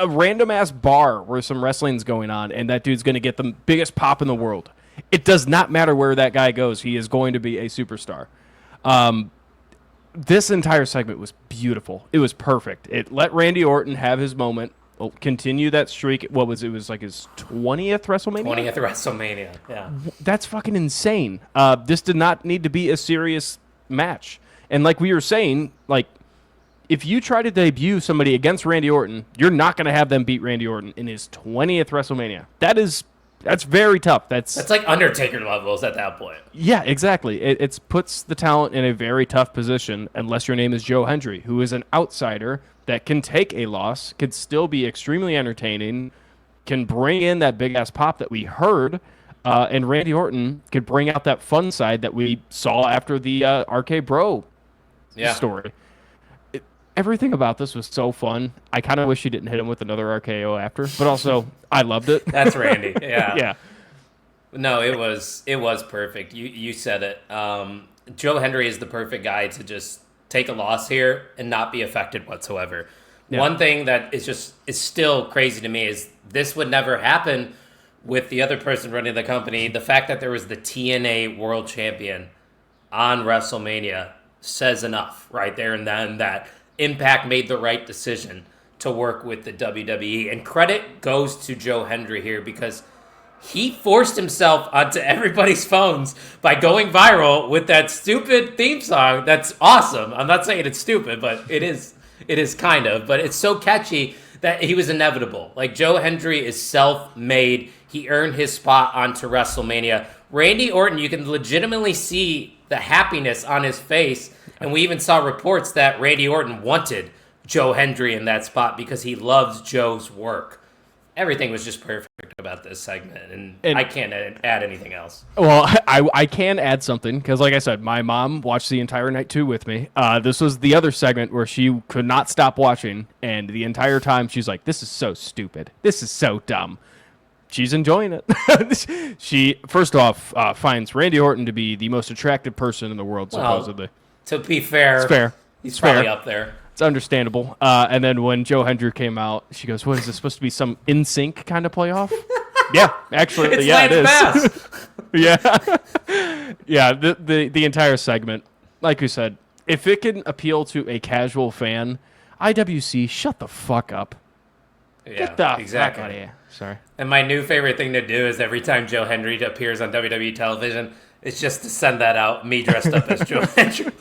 random ass bar where some wrestling's going on, and that dude's going to get the biggest pop in the world. It does not matter where that guy goes; he is going to be a superstar. This entire segment was beautiful. It was perfect. It let Randy Orton have his moment, continue that streak. It was like his 20th WrestleMania? 20th WrestleMania, yeah. That's fucking insane. This did not need to be a serious match. And like we were saying, like, if you try to debut somebody against Randy Orton, you're not going to have them beat Randy Orton in his 20th WrestleMania. That's very tough. That's like Undertaker levels at that point. Yeah, exactly. It puts the talent in a very tough position unless your name is Joe Hendry, who is an outsider that can take a loss, could still be extremely entertaining, can bring in that big-ass pop that we heard, and Randy Orton could bring out that fun side that we saw after the RK Bro story. Everything about this was so fun. I kind of wish he didn't hit him with another RKO after, but also I loved it. That's Randy. Yeah. Yeah. No, it was perfect. You said it. Joe Hendry is the perfect guy to just take a loss here and not be affected whatsoever. Yeah. One thing that is still crazy to me is this would never happen with the other person running the company. The fact that there was the TNA World Champion on WrestleMania says enough right there and then that Impact made the right decision to work with the WWE. And credit goes to Joe Hendry here because he forced himself onto everybody's phones by going viral with that stupid theme song. That's awesome. I'm not saying it's stupid, but it is kind of. But it's so catchy that he was inevitable. Like, Joe Hendry is self-made. He earned his spot onto WrestleMania. Randy Orton, you can legitimately see the happiness on his face. And we even saw reports that Randy Orton wanted Joe Hendry in that spot because he loves Joe's work. Everything was just perfect about this segment, and I can't add anything else. Well, I can add something, because like I said, my mom watched the entire night too with me. This was the other segment where she could not stop watching, and the entire time she's like, this is so stupid. This is so dumb. She's enjoying it. She, first off, finds Randy Orton to be the most attractive person in the world, supposedly. Well, to be fair, it's fair. He's probably up there. It's understandable. And then when Joe Hendry came out, she goes, what is this supposed to be, some in-sync kind of playoff? Yeah, actually, it's yeah, it is. Fast. Yeah. Yeah, the entire segment, like you said, if it can appeal to a casual fan, IWC, shut the fuck up. Yeah, get the exactly. fuck out of here. Sorry. And my new favorite thing to do is every time Joe Hendry appears on WWE television, It's just to send that out, me dressed up as Joe Hendry.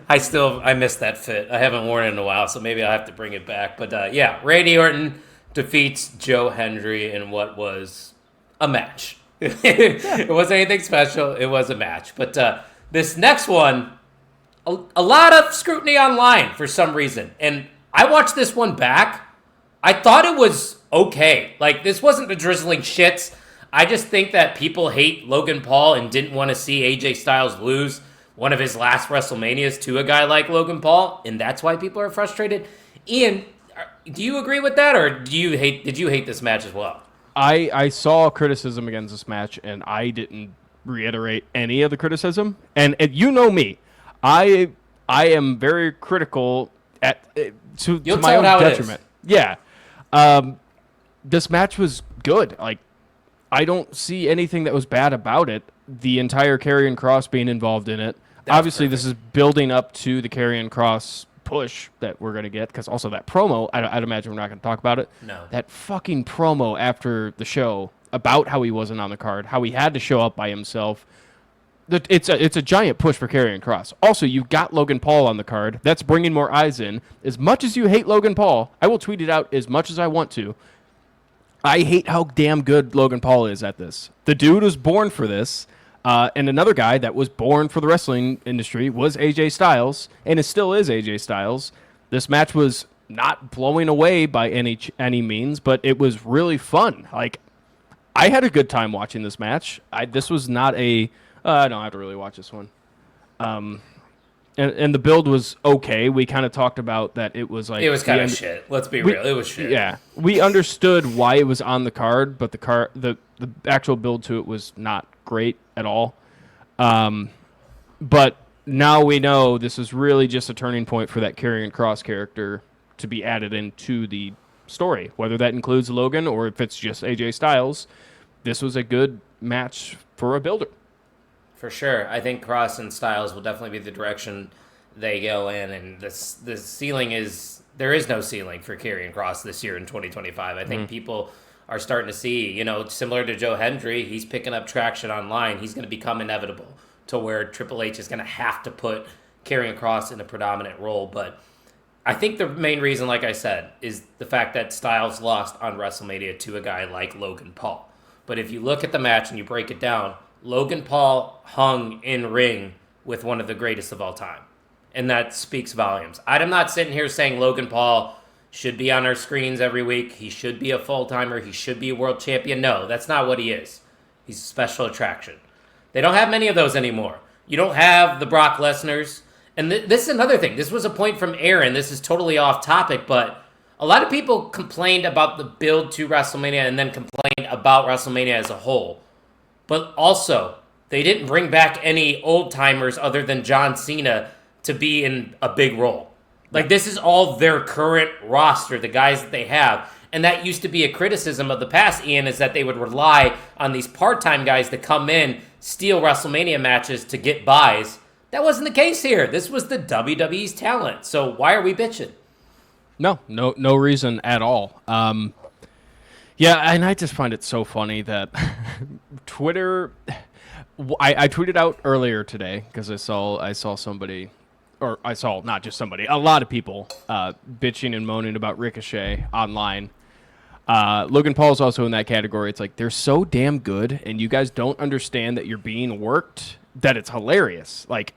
I miss that fit. I haven't worn it in a while, so maybe I'll have to bring it back. But yeah, Randy Orton defeats Joe Hendry in what was a match. It wasn't anything special. It was a match. But this next one, a lot of scrutiny online for some reason. And I watched this one back. I thought it was okay. Like, this wasn't the drizzling shits. I just think that people hate Logan Paul and didn't want to see AJ Styles lose one of his last WrestleManias to a guy like Logan Paul, and that's why people are frustrated. Ian, do you agree with that, or did you hate this match as well? I saw criticism against this match, and I didn't reiterate any of the criticism. And you know me, I am very critical to my own detriment. Yeah, this match was good. Like, I don't see anything that was bad about it. The entire Karrion Kross being involved in it. Obviously, perfect. This is building up to the Karrion Kross push that we're going to get, because also that promo, I'd imagine we're not going to talk about it. No. That fucking promo after the show about how he wasn't on the card, how he had to show up by himself. It's a giant push for Karrion Kross. Also, you've got Logan Paul on the card. That's bringing more eyes in. As much as you hate Logan Paul, I will tweet it out as much as I want to. I hate how damn good Logan Paul is at this. The dude was born for this. And another guy that was born for the wrestling industry was AJ Styles, and it still is AJ Styles. This match was not blowing away by any means, but it was really fun. Like, I had a good time watching this match. This was not a... I don't have to really watch this one. And the build was okay. We kind of talked about that it was like... It was kind of shit. Let's be real. It was shit. Yeah. We understood why it was on the card, but the actual build to it was not great at all. But now we know this is really just a turning point for that Karrion Kross character to be added into the story. Whether that includes Logan or if it's just AJ Styles, this was a good match for a builder. For sure. I think Kross and Styles will definitely be the direction they go in. And the ceiling is... There is no ceiling for Karrion Kross this year in 2025. I think people are starting to see, similar to Joe Hendry, he's picking up traction online. He's going to become inevitable to where Triple H is going to have to put Karrion Kross in a predominant role. But I think the main reason, like I said, is the fact that Styles lost on WrestleMania to a guy like Logan Paul. But if you look at the match and you break it down, Logan Paul hung in ring with one of the greatest of all time. And that speaks volumes. I'm not sitting here saying Logan Paul should be on our screens every week. He should be a full-timer. He should be a world champion. No, that's not what he is. He's a special attraction. They don't have many of those anymore. You don't have the Brock Lesnars. And this is another thing. This was a point from Aaron. This is totally off topic, but a lot of people complained about the build to WrestleMania and then complained about WrestleMania as a whole. But also, they didn't bring back any old-timers other than John Cena to be in a big role. Like, this is all their current roster, the guys that they have. And that used to be a criticism of the past, Ian, is that they would rely on these part-time guys to come in, steal WrestleMania matches to get buys. That wasn't the case here. This was the WWE's talent. So why are we bitching? No reason at all. Yeah, and I just find it so funny that Twitter... I tweeted out earlier today because I saw somebody... Or I saw not just somebody, a lot of people bitching and moaning about Ricochet online. Logan Paul's also in that category. It's like, they're so damn good, and you guys don't understand that you're being worked, that it's hilarious. Like,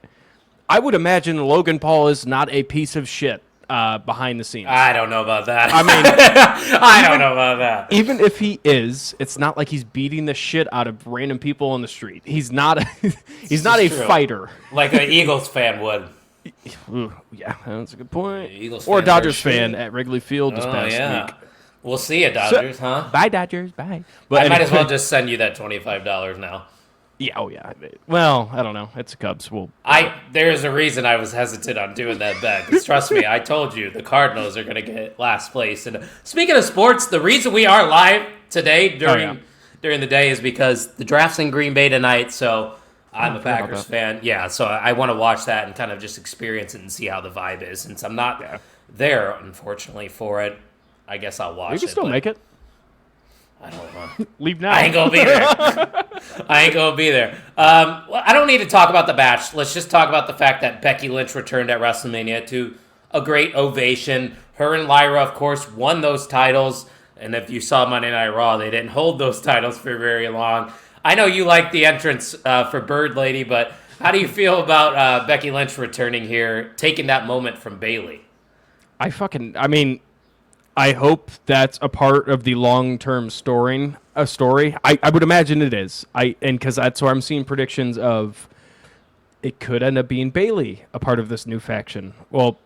I would imagine Logan Paul is not a piece of shit behind the scenes. I don't know about that. I mean, I don't know about that. Even if he is, it's not like he's beating the shit out of random people on the street. He's not a fighter. Like an Eagles fan would. Ooh, yeah, that's a good point. Eagles or a Dodgers fan at Wrigley Field this past week. We'll see you, Dodgers, huh? Bye, Dodgers. Bye. But I might as well just send you that $25 now. Yeah. Oh, yeah. Well, I don't know. It's the Cubs. There's a reason I was hesitant on doing that bet. 'Cause trust me, I told you the Cardinals are going to get last place. And speaking of sports, the reason we are live today during the day is because the draft's in Green Bay tonight. So I'm a Packers fan. Yeah, so I want to watch that and kind of just experience it and see how the vibe is. Since I'm not there, unfortunately, for it, I guess I'll watch it. You can still make it. I don't know. Leave now. I ain't going to be there. I ain't gonna be there. Well, I don't need to talk about the match. Let's just talk about the fact that Becky Lynch returned at WrestleMania to a great ovation. Her and Lyra, of course, won those titles. And if you saw Monday Night Raw, they didn't hold those titles for very long. I know you like the entrance for Bird Lady, but how do you feel about Becky Lynch returning here, taking that moment from Bayley? I hope that's a part of the long-term story. I would imagine it is. Because that's where I'm seeing predictions of it could end up being Bayley a part of this new faction. Well,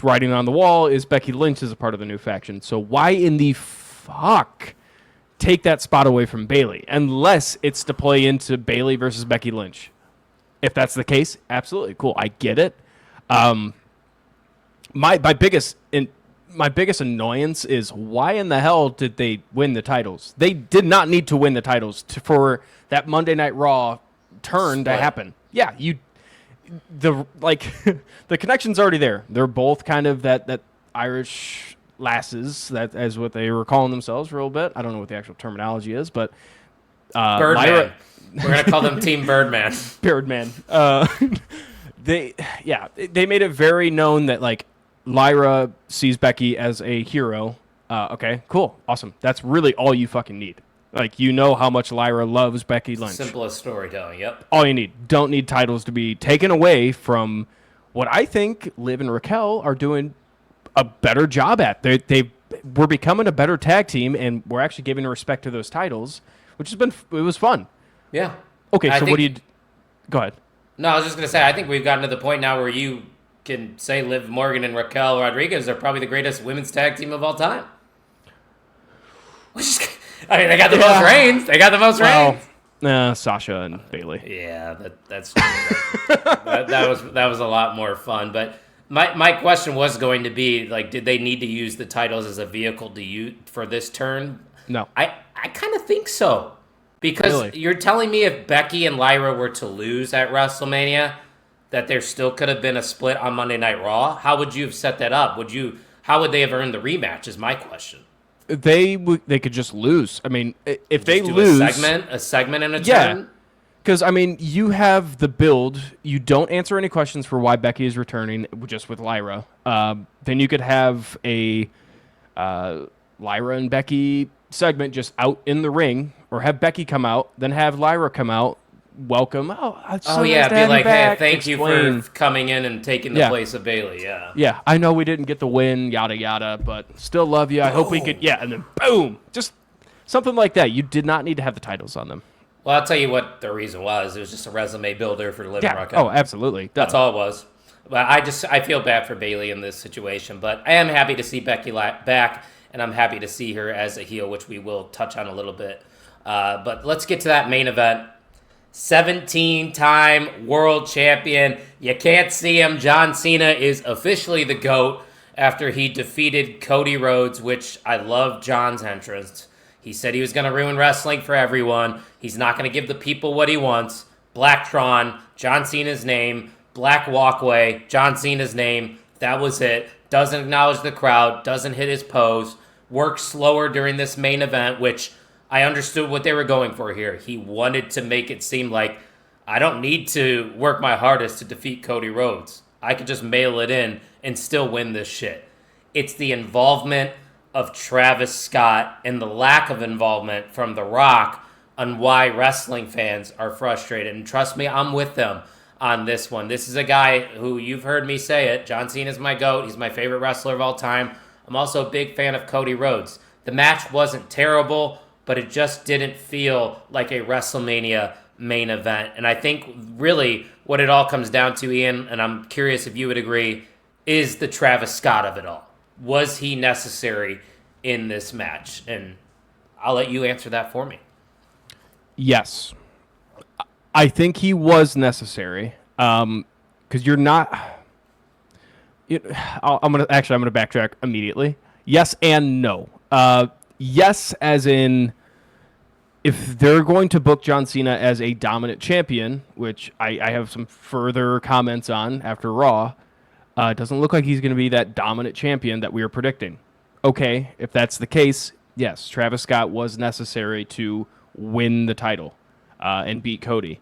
writing on the wall is Becky Lynch is a part of the new faction. So why in the fuck take that spot away from Bayley unless it's to play into Bayley versus Becky Lynch? If that's the case, absolutely cool. I get it. My biggest annoyance is why in the hell did they win the titles? They did not need to win the titles for that Monday Night Raw turn to happen. Yeah, the connection's already there. They're both kind of that Irish lasses, that as what they were calling themselves for a little bit. I don't know what the actual terminology is, but Birdman. We're gonna call them Team Birdman. Birdman. They made it very known that like Lyra sees Becky as a hero. Okay, cool, awesome. That's really all you fucking need. Like, you know how much Lyra loves Becky Lynch. Simplest storytelling, yep. All you need. Don't need titles to be taken away from what I think Liv and Raquel are doing a better job at. We're becoming a better tag team, and we're actually giving respect to those titles, which it was fun. Yeah. Okay, so what do you... Go ahead. No, I was just going to say, I think we've gotten to the point now where you can say Liv Morgan and Raquel Rodriguez are probably the greatest women's tag team of all time. They got the most reigns. They got the most reigns. Sasha and Bayley. Yeah, that's true. that was a lot more fun. But my question was going to be, like, did they need to use the titles as a vehicle for this turn? No. I kind of think so. Because You're telling me if Becky and Lyra were to lose at WrestleMania, that there still could have been a split on Monday Night Raw? How would you have set that up? How would they have earned the rematch is my question. They could just lose. I mean, if they do lose... a segment and a turn? Because, I mean, you have the build. You don't answer any questions for why Becky is returning, just with Lyra. Then you could have a Lyra and Becky segment just out in the ring, or have Becky come out, then have Lyra come out, welcome. Be like, hey, thank you for coming in and taking the place of Bayley. Yeah. Yeah, I know we didn't get the win, yada, yada, but still love you. I hope we could, and then boom. Just something like that. You did not need to have the titles on them. Well, I'll tell you what the reason was. It was just a resume builder for Liv and Raquel. Oh, absolutely. That's all it was. But I feel bad for Bayley in this situation, but I am happy to see Becky back, and I'm happy to see her as a heel, which we will touch on a little bit. But let's get to that main event. 17-time world champion. You can't see him. John Cena is officially the GOAT after he defeated Cody Rhodes, which I love John's entrance. He said he was going to ruin wrestling for everyone. He's not going to give the people what he wants. Blacktron, John Cena's name. Black Walkway, John Cena's name. That was it. Doesn't acknowledge the crowd. Doesn't hit his pose. Works slower during this main event, which I understood what they were going for here. He wanted to make it seem like I don't need to work my hardest to defeat Cody Rhodes. I could just mail it in and still win this shit. It's the involvement of Travis Scott and the lack of involvement from The Rock on why wrestling fans are frustrated. And trust me, I'm with them on this one. This is a guy who, you've heard me say it, John Cena is my GOAT. He's my favorite wrestler of all time. I'm also a big fan of Cody Rhodes. The match wasn't terrible, but it just didn't feel like a WrestleMania main event. And I think really what it all comes down to, Ian, and I'm curious if you would agree, is the Travis Scott of it all. Was he necessary in this match? And I'll let you answer that for me. Yes. I think he was necessary. Because you're not... I'm gonna backtrack immediately. Yes and no. Yes, as in, if they're going to book John Cena as a dominant champion, which I have some further comments on after Raw, it doesn't look like he's going to be that dominant champion that we were predicting. Okay, if that's the case, yes, Travis Scott was necessary to win the title. and beat Cody.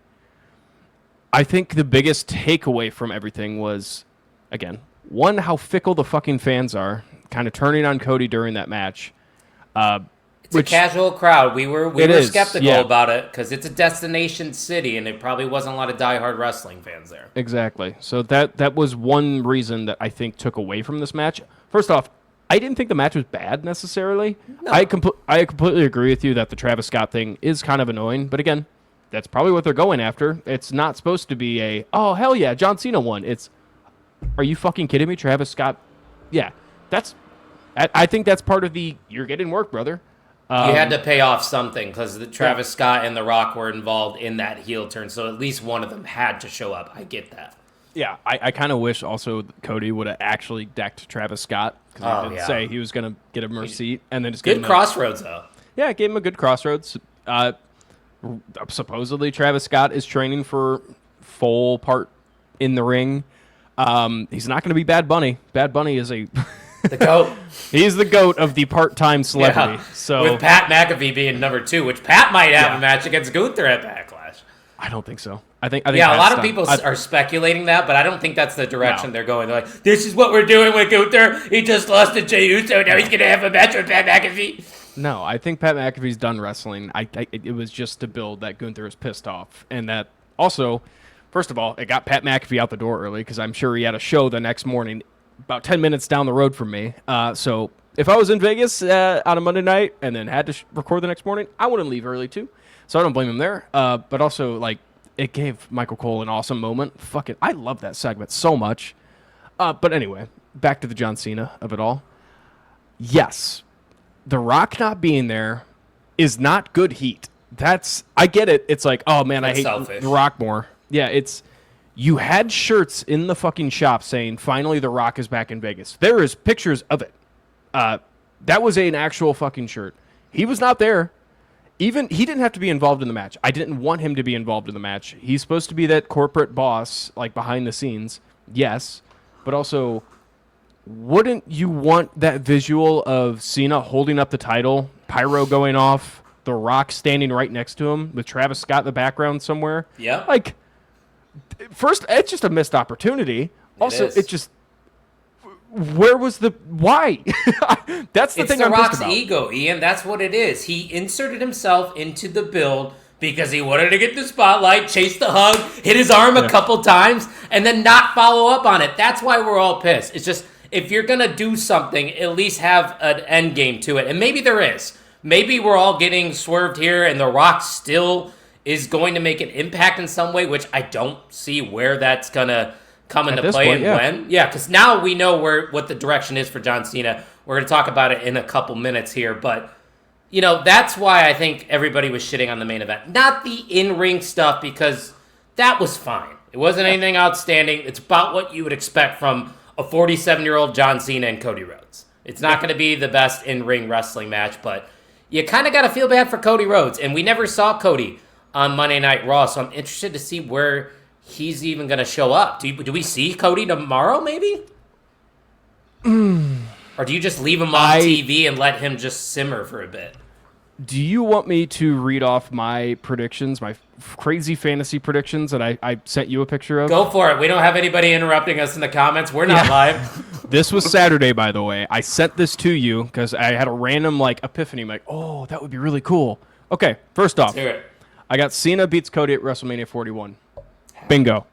I think the biggest takeaway from everything was, again, one, how fickle the fucking fans are, kind of turning on Cody during that match. It's a casual crowd. We were skeptical yeah. about it because it's a destination city, and it probably wasn't a lot of diehard wrestling fans there. Exactly. So that was one reason that I think took away from this match. First off, I didn't think the match was bad necessarily. No. I completely agree with you that the Travis Scott thing is kind of annoying, but again, that's probably what they're going after. It's not supposed to be oh, hell yeah, John Cena won. It's, are you fucking kidding me? Travis Scott? Yeah, I think that's part of the, you're getting work, brother. You had to pay off something because Travis Scott and The Rock were involved in that heel turn, so at least one of them had to show up. I get that. Yeah, I kind of wish also Cody would have actually decked Travis Scott because he did say he was going to get him a receipt and then just good crossroads though. Yeah, it gave him a good crossroads. Supposedly Travis Scott is training for full part in the ring. He's not going to be Bad Bunny. Bad Bunny is the GOAT. He's the GOAT of the part-time celebrity. Yeah. So with Pat McAfee being number 2, which Pat might have a match against Gunther at Backlash. I don't think so. I think a lot of people are speculating that, but I don't think that's the direction they're going. They're like, this is what we're doing with Gunther. He just lost to Jey Uso. Now he's going to have a match with Pat McAfee. No, I think Pat McAfee's done wrestling. It was just to build that Gunther is pissed off. And that also, first of all, it got Pat McAfee out the door early because I'm sure he had a show the next morning about 10 minutes down the road from me. So if I was in Vegas on a Monday night and then had to record the next morning, I wouldn't leave early too. So I don't blame him there. But also, like, it gave Michael Cole an awesome moment. Fuck it. I love that segment so much. But anyway, back to the John Cena of it all. Yes, The Rock not being there is not good heat. I get it. It's like, oh man, I hate selfish. The Rock more. Yeah, you had shirts in the fucking shop saying, finally The Rock is back in Vegas. There is pictures of it. That was an actual fucking shirt. He was not there. Even he didn't have to be involved in the match. I didn't want him to be involved in the match. He's supposed to be that corporate boss, like behind the scenes. Yes, but also, wouldn't you want that visual of Cena holding up the title, pyro going off, The Rock standing right next to him with Travis Scott in the background somewhere? Yeah. Like, first, it's just a missed opportunity. Also, it just, where was why? That's the thing I'm pissed about. It's The Rock's ego, Ian. That's what it is. He inserted himself into the build because he wanted to get the spotlight, chase the hug, hit his arm a couple times, and then not follow up on it. That's why we're all pissed. It's just, if you're going to do something, at least have an end game to it. And maybe there is. Maybe we're all getting swerved here, and The Rock still is going to make an impact in some way, which I don't see where that's going to come into play and when. Yeah, because now we know what the direction is for John Cena. We're going to talk about it in a couple minutes here, but that's why I think everybody was shitting on the main event. Not the in-ring stuff, because that was fine. It wasn't anything outstanding. It's about what you would expect from a 47-year-old John Cena and Cody Rhodes. It's not going to be the best in-ring wrestling match, but you kind of got to feel bad for Cody Rhodes, and we never saw Cody on Monday Night Raw, so I'm interested to see where he's even going to show up. Do we see Cody tomorrow, maybe? Or do you just leave him on TV and let him just simmer for a bit? Do you want me to read off my predictions, my crazy fantasy predictions that I sent you a picture of? Go for it. We don't have anybody interrupting us in the comments. We're not live. This was Saturday, by the way. I sent this to you because I had a random epiphany. I'm like, oh, that would be really cool. Okay, first off, Let's hear it. I got Cena beats Cody at WrestleMania 41. Bingo.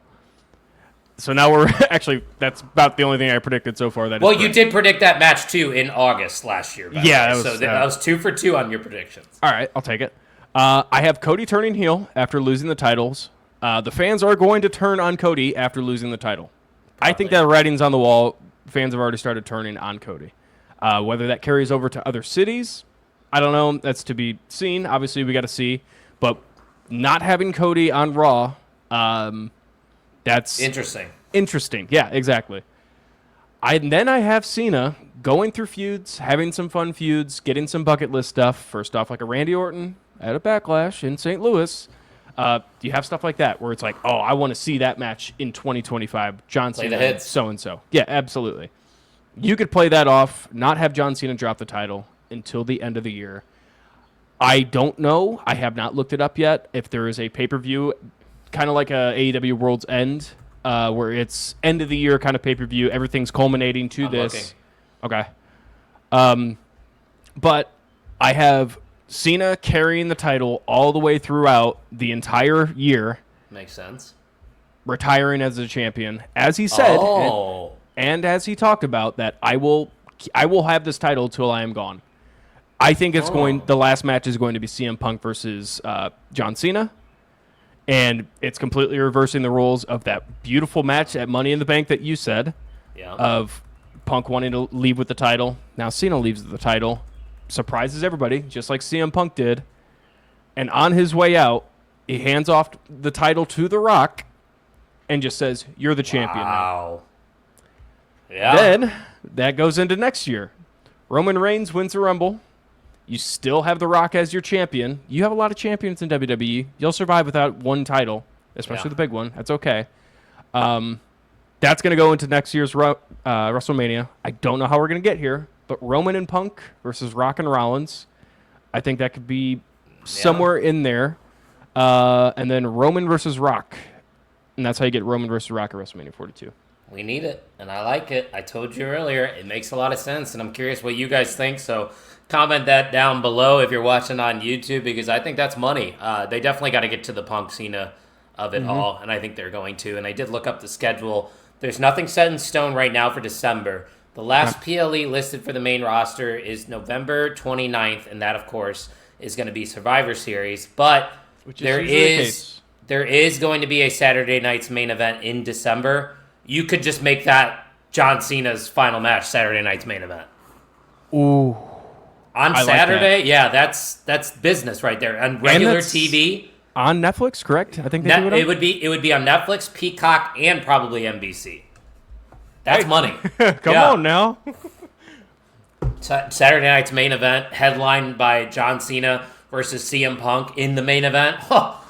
So now we're actually, that's about the only thing I predicted so far. Well, you did predict that match too in August last year. Yeah, that was 2 for 2 on your predictions. All right, I'll take it. I have Cody turning heel after losing the titles. The fans are going to turn on Cody after losing the title. Probably. I think that writing's on the wall. Fans have already started turning on Cody. Whether that carries over to other cities, I don't know. That's to be seen. Obviously, we got to see. But not having Cody on Raw, that's Interesting. Yeah, exactly. Then I have Cena going through feuds, having some fun feuds, getting some bucket list stuff. First off, like a Randy Orton at a Backlash in St. Louis. You have stuff like that where it's like, oh, I want to see that match in 2025. John Cena, so-and-so. Yeah, absolutely. You could play that off, not have John Cena drop the title until the end of the year. I don't know. I have not looked it up yet. If there is a pay-per-view, kind of like a AEW World's End, where it's end of the year kind of pay-per-view, everything's culminating to I'm this. looking. Okay. But I have Cena carrying the title all the way throughout the entire year, Makes sense. retiring as a champion, as he said, Oh. and as he talked about that I will have this title till I am gone. I think it's the last match is going to be CM Punk versus John Cena. And it's completely reversing the rules of that beautiful match at Money in the Bank that you said. Yeah. Of Punk wanting to leave with the title. Now Cena leaves with the title. Surprises everybody, just like CM Punk did. And on his way out, he hands off the title to The Rock and just says, "You're the champion now." Wow. Yeah. Then that goes into next year. Roman Reigns wins the Rumble. You still have The Rock as your champion. You have a lot of champions in WWE. You'll survive without one title, especially the big one. That's okay. That's going to go into next year's WrestleMania. I don't know how we're going to get here, but Roman and Punk versus Rock and Rollins. I think that could be somewhere in there. And then Roman versus Rock. And that's how you get Roman versus Rock at WrestleMania 42. We need it, and I like it. I told you earlier, it makes a lot of sense, and I'm curious what you guys think, so comment that down below if you're watching on YouTube, because I think that's money. They definitely got to get to the Punk Cena of it all, and I think they're going to, and I did look up the schedule. There's nothing set in stone right now for December. The last PLE listed for the main roster is November 29th, and that, of course, is going to be Survivor Series, but there is going to be a Saturday night's main event in December. You could just make that John Cena's final match Saturday night's main event. Ooh. On Saturday? Like that. Yeah, that's business right there. On regular TV. On Netflix, correct? I think they do it would be on Netflix, Peacock, and probably NBC. That's money. Come on now. Saturday night's main event, headlined by John Cena versus CM Punk in the main event. Oh,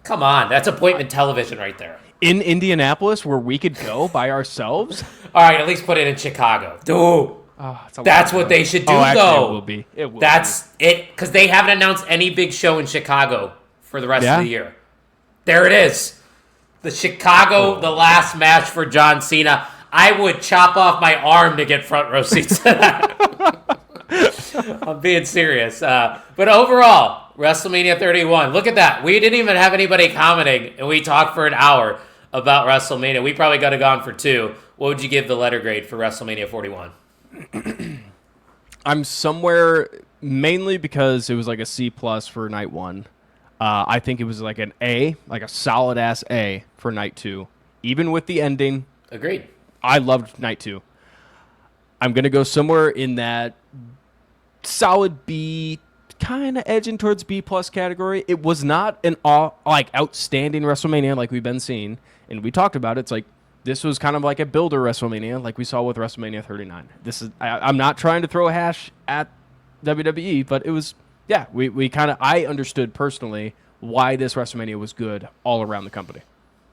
come on, that's appointment television right there. In Indianapolis, where we could go by ourselves? All right, at least put it in Chicago. Dude, that's what they should do, though. It will be. That's it, because they haven't announced any big show in Chicago for the rest of the year. There it is. The Chicago, the last match for John Cena. I would chop off my arm to get front row seats to that. I'm being serious. But overall, WrestleMania 31. Look at that. We didn't even have anybody commenting, and we talked for an hour about WrestleMania. We probably got to go on for 2. What would you give the letter grade for WrestleMania 41? I'm somewhere, mainly because it was like a C+ for night 1. I think it was like an A, like a solid-ass A for night 2. Even with the ending. Agreed. I loved night 2. I'm going to go somewhere in that solid B, kind of edging towards B+ category. It was not an outstanding WrestleMania like we've been seeing, and we talked about it. It's like this was kind of like a builder WrestleMania, like we saw with WrestleMania 39. This is I'm not trying to throw a hash at WWE, but it was we kind of I understood personally why this WrestleMania was good all around the company.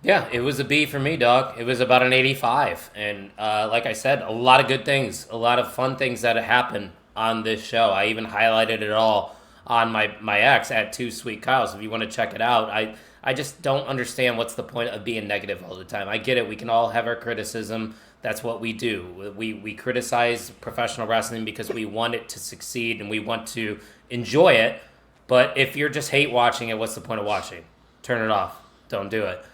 Yeah, it was a B for me, dog. It was about an 85, and like I said, a lot of good things, a lot of fun things that happened on this show. I even highlighted it all on my X at 2SweetKyle. So if you want to check it out, I just don't understand what's the point of being negative all the time. I get it. We can all have our criticism. That's what we do. We criticize professional wrestling because we want it to succeed and we want to enjoy it. But if you're just hate watching it, what's the point of watching? Turn it off. Don't do it.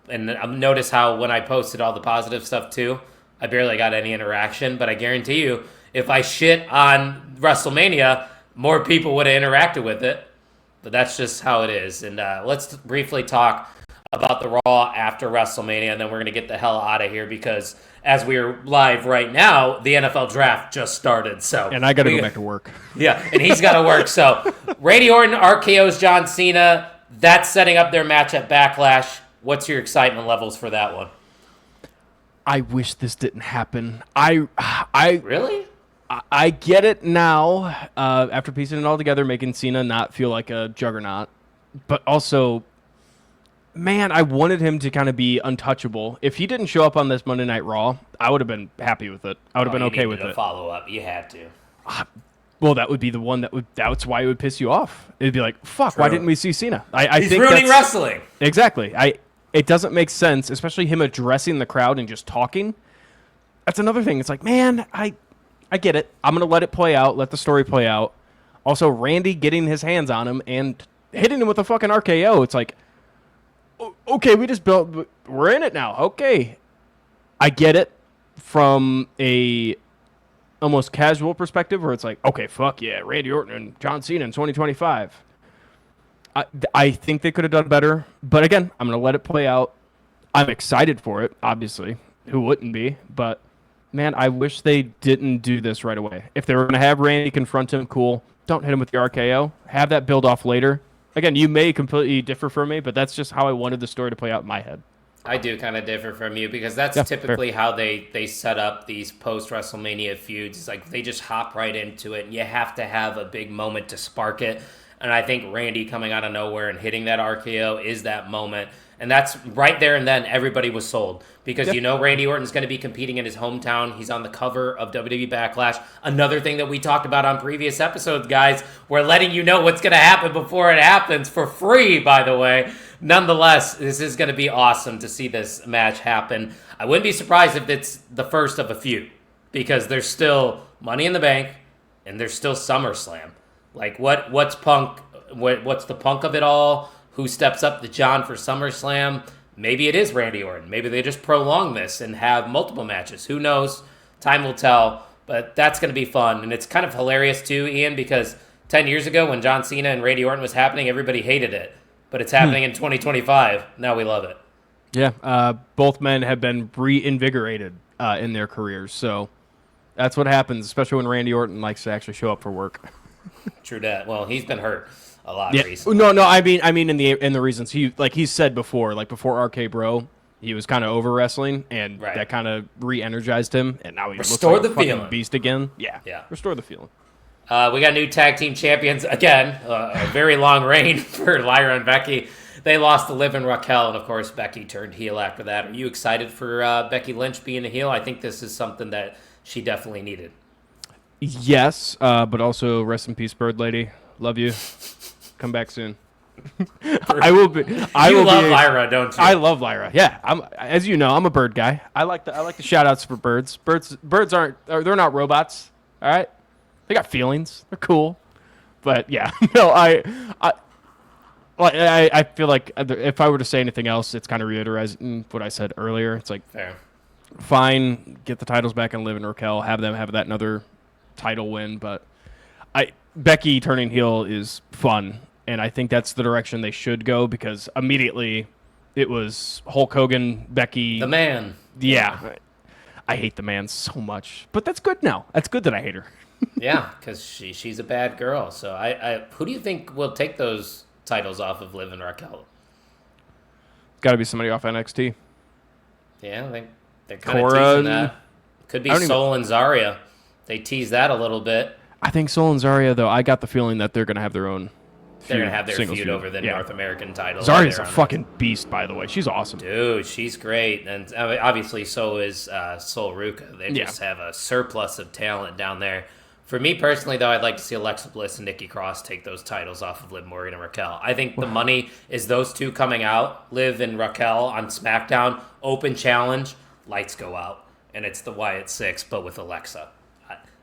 And notice how when I posted all the positive stuff too, I barely got any interaction. But I guarantee you, if I shit on WrestleMania, more people would have interacted with it. But that's just how it is. And let's briefly talk about the Raw after WrestleMania, and then we're going to get the hell out of here because as we're live right now, the NFL draft just started. And I got to go back to work. Yeah, and he's got to work. So Randy Orton RKO's John Cena. That's setting up their match at Backlash. What's your excitement levels for that one? I wish this didn't happen. I Really? I get it now, after piecing it all together, making Cena not feel like a juggernaut. But also, man, I wanted him to kind of be untouchable. If he didn't show up on this Monday Night Raw, I would have been happy with it. I would have been okay with it. Follow up, you had to. Well, that would be the one that's why it would piss you off. It'd be like, fuck, True. why didn't we see Cena? I He's think ruining wrestling. Exactly. It doesn't make sense, especially him addressing the crowd and just talking. That's another thing. It's like, man, I get it. I'm going to let it play out, let the story play out. Also, Randy getting his hands on him and hitting him with a fucking RKO. It's like, okay, we're in it now. Okay. I get it from a almost casual perspective where it's like, okay, fuck yeah, Randy Orton and John Cena in 2025. I think they could have done better, but again, I'm going to let it play out. I'm excited for it, obviously. Who wouldn't be? But, man, I wish they didn't do this right away. If they were going to have Randy confront him, cool. Don't hit him with the RKO. Have that build off later. Again, you may completely differ from me, but that's just how I wanted the story to play out in my head. I do kind of differ from you because that's typically how they set up these post-WrestleMania feuds. It's like they just hop right into it, and you have to have a big moment to spark it. And I think Randy coming out of nowhere and hitting that RKO is that moment. And that's right there and then everybody was sold. Because you know Randy Orton's going to be competing in his hometown. He's on the cover of WWE Backlash. Another thing that we talked about on previous episodes, guys. We're letting you know what's going to happen before it happens for free, by the way. Nonetheless, this is going to be awesome to see this match happen. I wouldn't be surprised if it's the first of a few. Because there's still Money in the Bank and there's still SummerSlam. Like, what's Punk? What's the Punk of it all? Who steps up to John for SummerSlam? Maybe it is Randy Orton. Maybe they just prolong this and have multiple matches. Who knows? Time will tell. But that's going to be fun. And it's kind of hilarious, too, Ian, because 10 years ago when John Cena and Randy Orton was happening, everybody hated it. But it's happening in 2025. Now we love it. Yeah, both men have been reinvigorated in their careers. So that's what happens, especially when Randy Orton likes to actually show up for work. True that. Well, he's been hurt a lot recently. No. I mean, in the reasons he said before, like before RK Bro, he was kind of over wrestling, and that kind of re-energized him, and now he looks like a fucking beast again. Yeah. Restore the feeling. We got new tag team champions again. A very long reign for Lyra and Becky. They lost to Liv and Raquel, and of course Becky turned heel after that. Are you excited for Becky Lynch being a heel? I think this is something that she definitely needed. Yes, but also rest in peace, Bird Lady. Love you. Come back soon. I will be. You love Lyra, don't you? I love Lyra. Yeah, as you know, I'm a bird guy. I like the shout outs for birds. Birds they're not robots. All right, they got feelings. They're cool. But yeah, no, I feel like if I were to say anything else, it's kind of reiterating what I said earlier. It's like, fair. Fine, get the titles back and Liv and Raquel, have them have that another title win, but Becky turning heel is fun, and I think that's the direction they should go, because immediately it was Hulk Hogan, Becky, the Man. Yeah, I hate the Man so much, but that's good now. That's good that I hate her. Yeah, because she's a bad girl. So I who do you think will take those titles off of Liv and Raquel? Got to be somebody off NXT. Yeah, they're kind of teasing that. Could be Sol and Zarya. They tease that a little bit. I think Sol and Zarya, though, I got the feeling that they're going to have their own feud. They're going to have their feud over the North American title. Zarya's a fucking beast, by the way. She's awesome. Dude, she's great. And obviously so is Sol Ruka. They just have a surplus of talent down there. For me personally, though, I'd like to see Alexa Bliss and Nikki Cross take those titles off of Liv Morgan and Raquel. I think the money is those two coming out, Liv and Raquel on SmackDown, open challenge, lights go out. And it's the Wyatt Six, but with Alexa.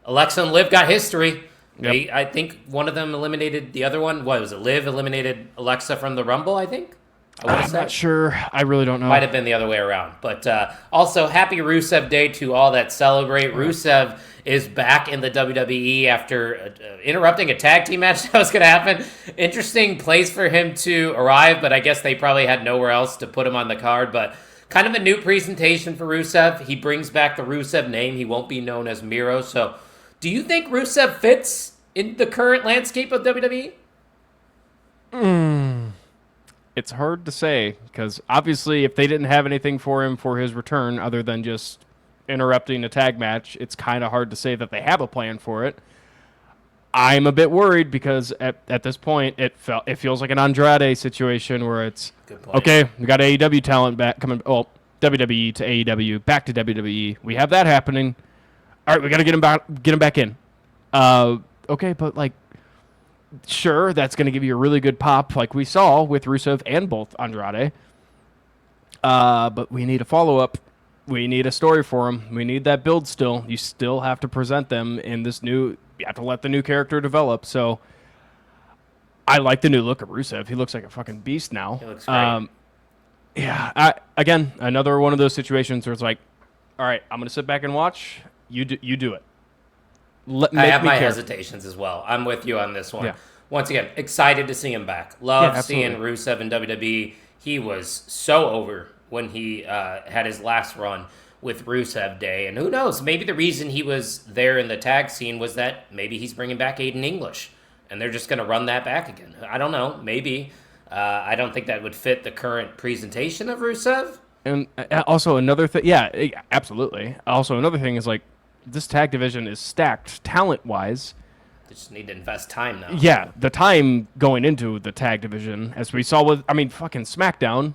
Alexa and Liv got history. Yep. I think one of them eliminated the other one. What was it? Liv eliminated Alexa from the Rumble, I think? I'm not sure. I really don't know. Might have been the other way around. But also, happy Rusev Day to all that celebrate. Rusev is back in the WWE after interrupting a tag team match that was going to happen. Interesting place for him to arrive, but I guess they probably had nowhere else to put him on the card. But kind of a new presentation for Rusev. He brings back the Rusev name. He won't be known as Miro. So do you think Rusev fits in the current landscape of WWE? It's hard to say, because obviously if they didn't have anything for him for his return other than just interrupting a tag match, it's kind of hard to say that they have a plan for it. I'm a bit worried because at this point it feels like an Andrade situation where it's okay, we got AEW talent back coming, WWE to AEW, back to WWE. We have that happening. All right, we got to get him back in. okay, but like, sure, that's going to give you a really good pop, like we saw with Rusev and both Andrade. But we need a follow-up. We need a story for them. We need that build still. You still have to present them in this new... You have to let the new character develop. So I like the new look of Rusev. He looks like a fucking beast now. He looks great. Again, another one of those situations where it's like, all right, I'm going to sit back and watch. You do it. I have my hesitations as well. I'm with you on this one. Yeah. Once again, excited to see him back. Love seeing Rusev in WWE. He was so over when he had his last run with Rusev Day. And who knows, maybe the reason he was there in the tag scene was that maybe he's bringing back Aiden English. And they're just going to run that back again. I don't know. Maybe. I don't think that would fit the current presentation of Rusev. And also another thing, yeah, absolutely. Also another thing is like this tag division is stacked talent-wise. They just need to invest time now. Yeah, the time going into the tag division, as we saw with, fucking SmackDown.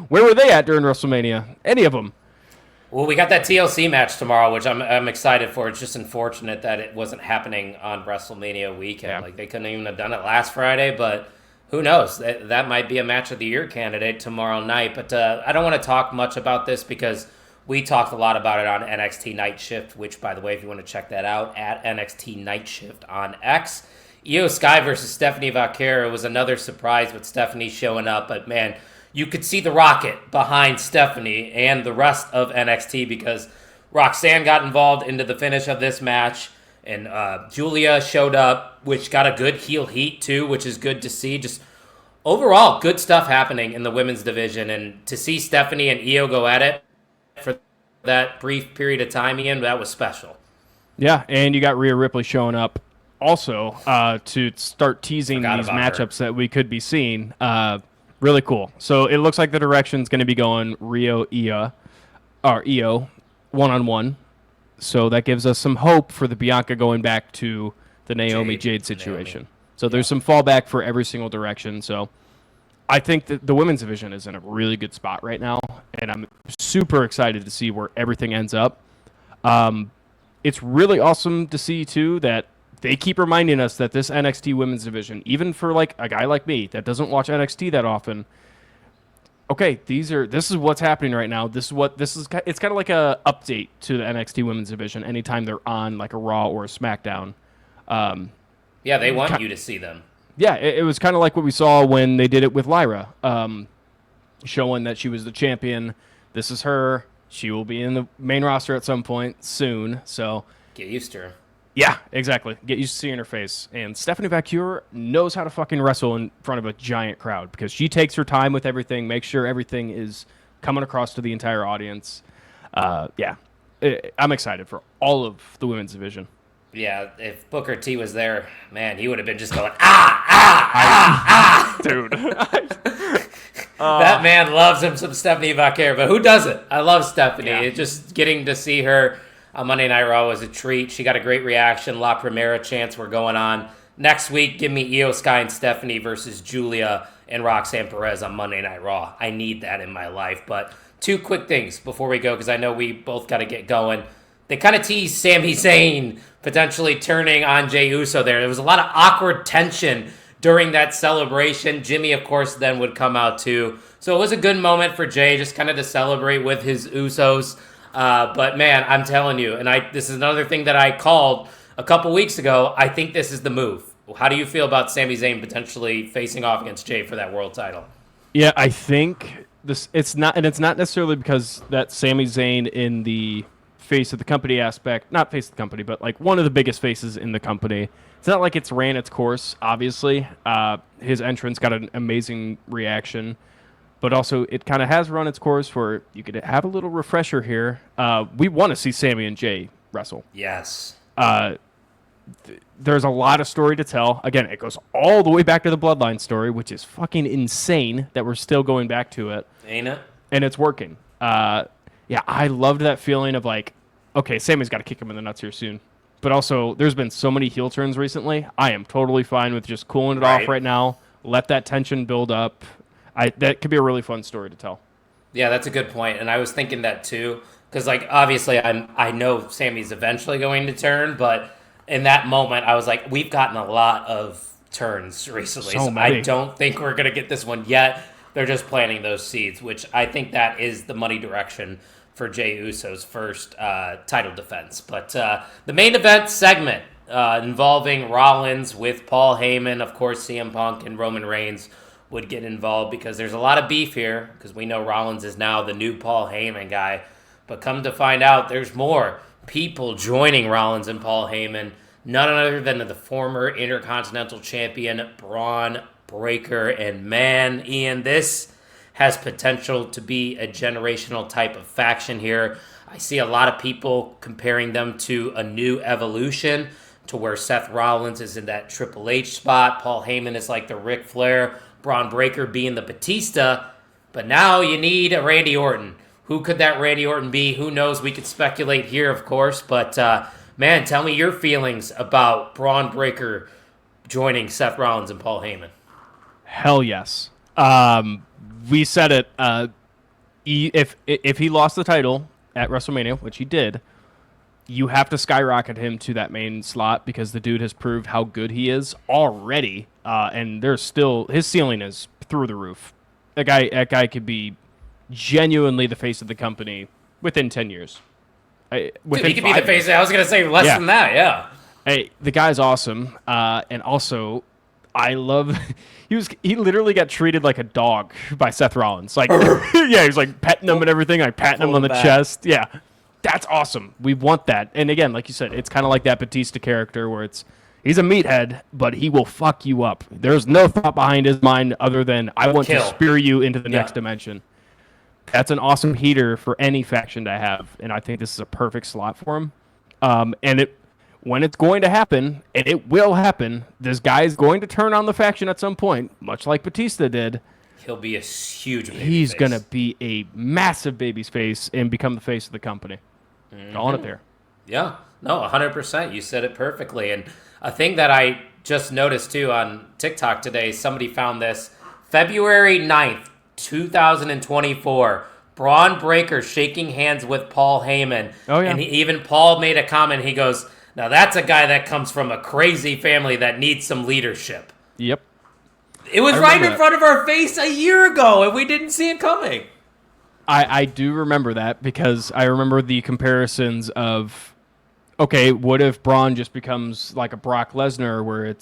Where were they at during WrestleMania? Any of them? Well, we got that TLC match tomorrow, which I'm excited for. It's just unfortunate that it wasn't happening on WrestleMania weekend. Yeah. Like they couldn't even have done it last Friday, but who knows? That might be a match of the year candidate tomorrow night. But I don't want to talk much about this because we talked a lot about it on NXT Night Shift, which, by the way, if you want to check that out, at NXT Night Shift on X. Io Sky versus Stephanie Vaquero was another surprise with Stephanie showing up. But, man, you could see the rocket behind Stephanie and the rest of NXT because Roxanne got involved into the finish of this match. And Julia showed up, which got a good heel heat, too, which is good to see. Just overall, good stuff happening in the women's division. And to see Stephanie and Io go at it for that brief period of time, Ian, that was special. Yeah, and you got Rhea Ripley showing up also to start teasing these matchups that we could be seeing. Really cool. So it looks like the direction's going to be going Io one-on-one. So that gives us some hope for the Bianca going back to the Naomi Jade situation. So there's some fallback for every single direction. So I think that the women's division is in a really good spot right now, and I'm super excited to see where everything ends up. It's really awesome to see, too, that they keep reminding us that this NXT women's division, even for like a guy like me that doesn't watch NXT that often, okay, this is what's happening right now. It's kind of like a update to the NXT women's division anytime they're on like a Raw or a SmackDown. Yeah, they want you to see them. Yeah, it was kind of like what we saw when they did it with Lyra, showing that she was the champion. This is her. She will be in the main roster at some point soon. So get used to her. Yeah, exactly. Get used to seeing her face. And Stephanie Vaquero knows how to fucking wrestle in front of a giant crowd because she takes her time with everything, makes sure everything is coming across to the entire audience. I'm excited for all of the women's division. Yeah, if Booker T was there, man, he would have been just going, Dude. That man loves him some Stephanie Vaquero, but who doesn't? I love Stephanie. Yeah. Just getting to see her on Monday Night Raw was a treat. She got a great reaction. La Primera chants were going on. Next week, give me Io Sky and Stephanie versus Julia and Roxanne Perez on Monday Night Raw. I need that in my life. But two quick things before we go, because I know we both got to get going. They kind of teased Sami Zayn potentially turning on Jey Uso there. There was a lot of awkward tension during that celebration. Jimmy, of course, then would come out too. So it was a good moment for Jey just kind of to celebrate with his Usos. But man, I'm telling you, and this is another thing that I called a couple weeks ago. I think this is the move. How do you feel about Sami Zayn potentially facing off against Jey for that world title? Yeah, I think it's not necessarily because that Sami Zayn in the face of the company aspect, not face of the company, but like one of the biggest faces in the company. It's not like it's ran its course, obviously. His entrance got an amazing reaction. But also, it kind of has run its course where you could have a little refresher here. We want to see Sami and Jey wrestle. Yes. There's a lot of story to tell. Again, it goes all the way back to the Bloodline story, which is fucking insane that we're still going back to it. Ain't it? And it's working. I loved that feeling of like, okay, Sami's got to kick him in the nuts here soon. But also, there's been so many heel turns recently. I am totally fine with just cooling it off right now. Let that tension build up. That could be a really fun story to tell. Yeah, that's a good point. And I was thinking that too. Because, like, obviously, I know Sami's eventually going to turn, but in that moment, I was like, we've gotten a lot of turns recently. So I don't think we're going to get this one yet. They're just planting those seeds, which I think that is the money direction for Jey Uso's first title defense. But the main event segment involving Rollins with Paul Heyman, of course, CM Punk and Roman Reigns would get involved because there's a lot of beef here because we know Rollins is now the new Paul Heyman guy. But come to find out, there's more people joining Rollins and Paul Heyman, none other than the former Intercontinental Champion Braun Breaker. And man, Ian, this has potential to be a generational type of faction here. I see a lot of people comparing them to a new Evolution, to where Seth Rollins is in that Triple H spot. Paul Heyman is like the Ric Flair, Braun Breaker being the Batista. But now you need a Randy Orton. Who could that Randy Orton be? Who knows? We could speculate here, of course. But, man, tell me your feelings about Braun Breaker joining Seth Rollins and Paul Heyman. Hell yes. We said it. If he lost the title at WrestleMania, which he did, you have to skyrocket him to that main slot because the dude has proved how good he is already. And there's still his ceiling is through the roof. That guy could be genuinely the face of the company within 10 years. Dude, he could be the face. I was gonna say less than that. Yeah. Hey, the guy's awesome. And also, I love. He literally got treated like a dog by Seth Rollins. Like, yeah, he was like petting him and everything, like patting him on the chest. Yeah, that's awesome. We want that. And again, like you said, it's kind of like that Batista character where he's a meathead, but he will fuck you up. There's no thought behind his mind other than I want to spear you into the next dimension. That's an awesome heater for any faction to have, and I think this is a perfect slot for him. When it's going to happen, and it will happen, this guy is going to turn on the faction at some point, much like Batista did. He'll be a huge baby He's face. going to be a massive baby's face and become the face of the company. Calling it there. Yeah. No, 100%. You said it perfectly. And a thing that I just noticed, too, on TikTok today, somebody found this. February 9th, 2024, Braun Breaker shaking hands with Paul Heyman. Oh, yeah. And even Paul made a comment. He goes, now that's a guy that comes from a crazy family that needs some leadership. Yep. It was right in front of our face a year ago, and we didn't see it coming. I do remember that because I remember the comparisons of, okay, what if Braun just becomes like a Brock Lesnar where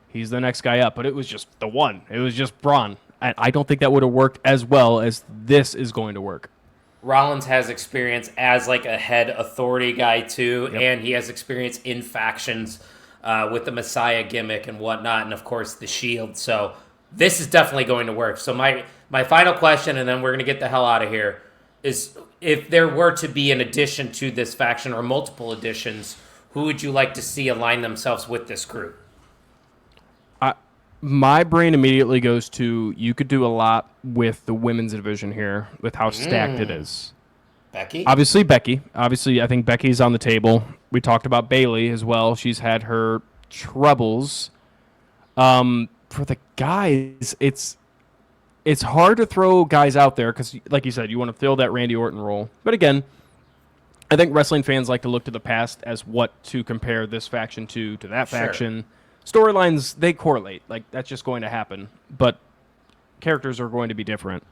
he's the next guy up, but it was just the one. It was just Braun. I don't think that would have worked as well as this is going to work. Rollins has experience as like a head authority guy too, and he has experience in factions with the Messiah gimmick and whatnot, and of course the Shield. So this is definitely going to work. So my final question, and then we're going to get the hell out of here, is if there were to be an addition to this faction or multiple additions, who would you like to see align themselves with this group? My brain immediately goes to you could do a lot with the women's division here with how stacked it is. Becky? Obviously, Becky. Obviously, I think Becky's on the table. We talked about Bayley as well. She's had her troubles. For the guys, it's hard to throw guys out there because, like you said, you want to fill that Randy Orton role. But again, I think wrestling fans like to look to the past as what to compare this faction to that faction. Storylines, they correlate. Like, that's just going to happen. But characters are going to be different.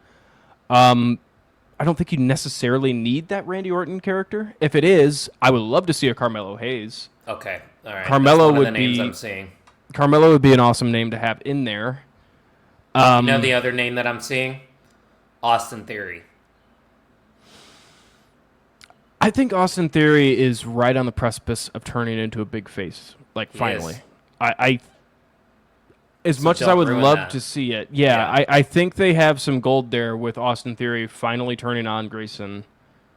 I don't think you necessarily need that Randy Orton character. If it is, I would love to see a Carmelo Hayes. Okay. All right. Carmelo That's one would of the names be I'm seeing. Carmelo would be an awesome name to have in there. You know the other name that I'm seeing? Austin Theory. I think Austin Theory is right on the precipice of turning into a big face. Like, finally. As much as I would love to see it, I think they have some gold there with Austin Theory finally turning on Grayson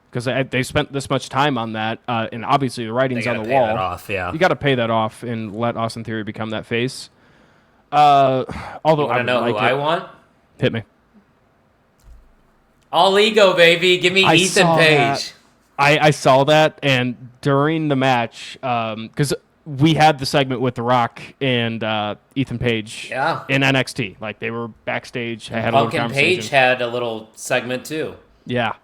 because they spent this much time on that, and obviously the writing's on the wall. That off, yeah. You got to pay that off and let Austin Theory become that face. Although I know who I want. Hit me. All ego, baby. Give me Ethan Page. I saw that, and during the match, because we had the segment with The Rock and Ethan Page in NXT. Like, they were backstage. I had a little conversation. Page had a little segment, too. Yeah.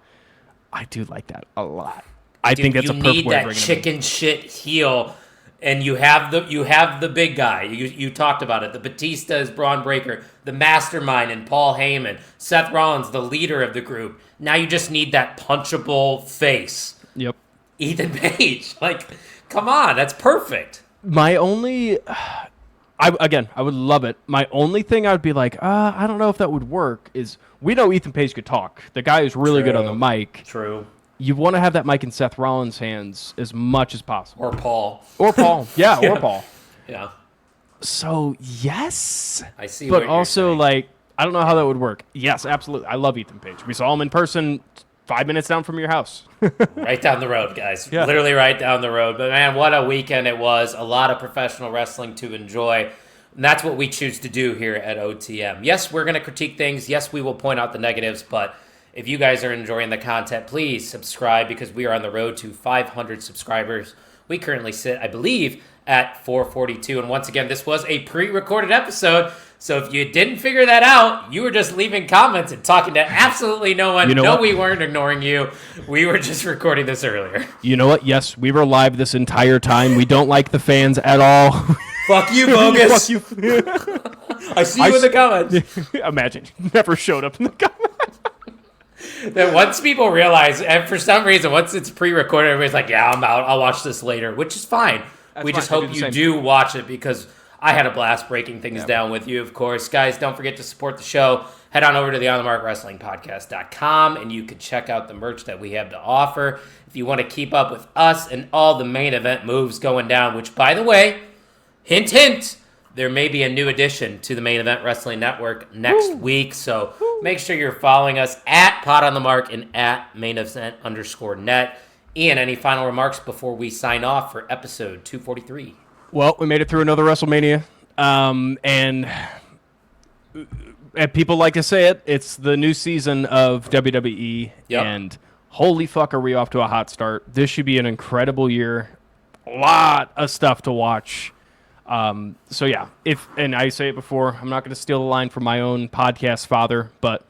I do like that a lot. I think that's a perfect way to bring it in. You need that chicken shit heel And you have the big guy. You talked about it. The Batista is Braun Breaker, the mastermind, and Paul Heyman. Seth Rollins, the leader of the group. Now you just need that punchable face. Yep. Ethan Page. Like, come on, that's perfect. My only, I would love it. My only thing I would be like, I don't know if that would work. Is we know Ethan Page could talk. The guy is really good on the mic. True. You want to have that mic in Seth Rollins' hands as much as possible. Or Paul. Yeah, or Paul. Yeah. So, yes. I see but what also, you're saying. like, I don't know how that would work. Yes, absolutely. I love Ethan Page. We saw him in person 5 minutes down from your house. Right down the road, guys. Yeah. Literally right down the road. But, man, what a weekend it was. A lot of professional wrestling to enjoy. And that's what we choose to do here at OTM. Yes, we're going to critique things. Yes, we will point out the negatives. But if you guys are enjoying the content, please subscribe because we are on the road to 500 subscribers. We currently sit, I believe, at 442. And once again, this was a pre-recorded episode. So if you didn't figure that out, you were just leaving comments and talking to absolutely no one. You know no, what? we weren't ignoring you. We were just recording this earlier. You know what? Yes, we were live this entire time. We don't like the fans at all. Fuck you, bogus. Fuck you. I see you in the comments. Imagine. Never showed up in the comments. That once people realize, and for some reason, once it's pre-recorded, everybody's like, yeah, I'm out. I'll watch this later, which is fine. We just hope you do watch it because I had a blast breaking things down with you, of course. Guys, don't forget to support the show. Head on over to the OnTheMarkWrestlingPodcast.com, and you can check out the merch that we have to offer. If you want to keep up with us and all the main event moves going down, which, by the way, hint, hint, there may be a new addition to the Main Event Wrestling Network next week. So make sure you're following us at Pod on the Mark and at MainEvent_net. Ian, any final remarks before we sign off for episode 243? Well, we made it through another WrestleMania. And people like to say it, it's the new season of WWE. Yep. And holy fuck, are we off to a hot start. This should be an incredible year. A lot of stuff to watch. So yeah, and I say it before, I'm not going to steal the line from my own podcast father, but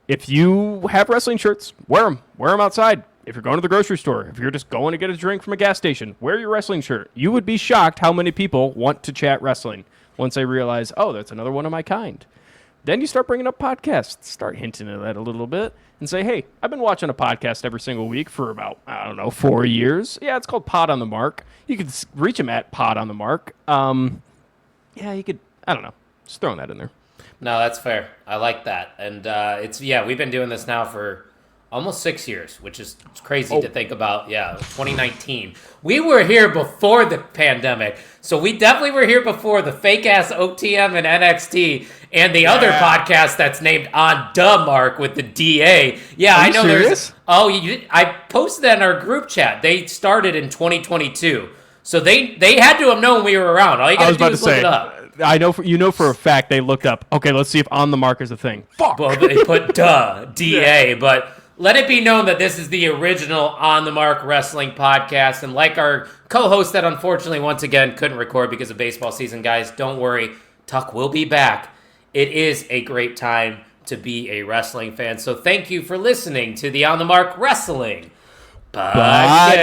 if you have wrestling shirts, wear them outside. If you're going to the grocery store, if you're just going to get a drink from a gas station, wear your wrestling shirt. You would be shocked how many people want to chat wrestling once they realize, oh, that's another one of my kind. Then you start bringing up podcasts, start hinting at that a little bit, and say, hey, I've been watching a podcast every single week for about, 4 years. Yeah, it's called Pod on the Mark. You could reach them at Pod on the Mark. Yeah, you could, just throwing that in there. No, that's fair. I like that. And we've been doing this now for almost 6 years, which is crazy to think about. Yeah, 2019. We were here before the pandemic, so we definitely were here before the fake-ass OTM and NXT and the other podcast that's named On Da Mark with the DA. Yeah, Are I you know serious? I posted that in our group chat. They started in 2022, so they had to have known we were around. All you got to do is look it up. I know for a fact they looked up. Okay, let's see if On the Mark is a thing. Fuck. Well, they put DA, but let it be known that this is the original On the Mark Wrestling podcast. And like our co-host that unfortunately once again couldn't record because of baseball season, guys, don't worry. Tuck will be back. It is a great time to be a wrestling fan. So thank you for listening to the On the Mark Wrestling podcast.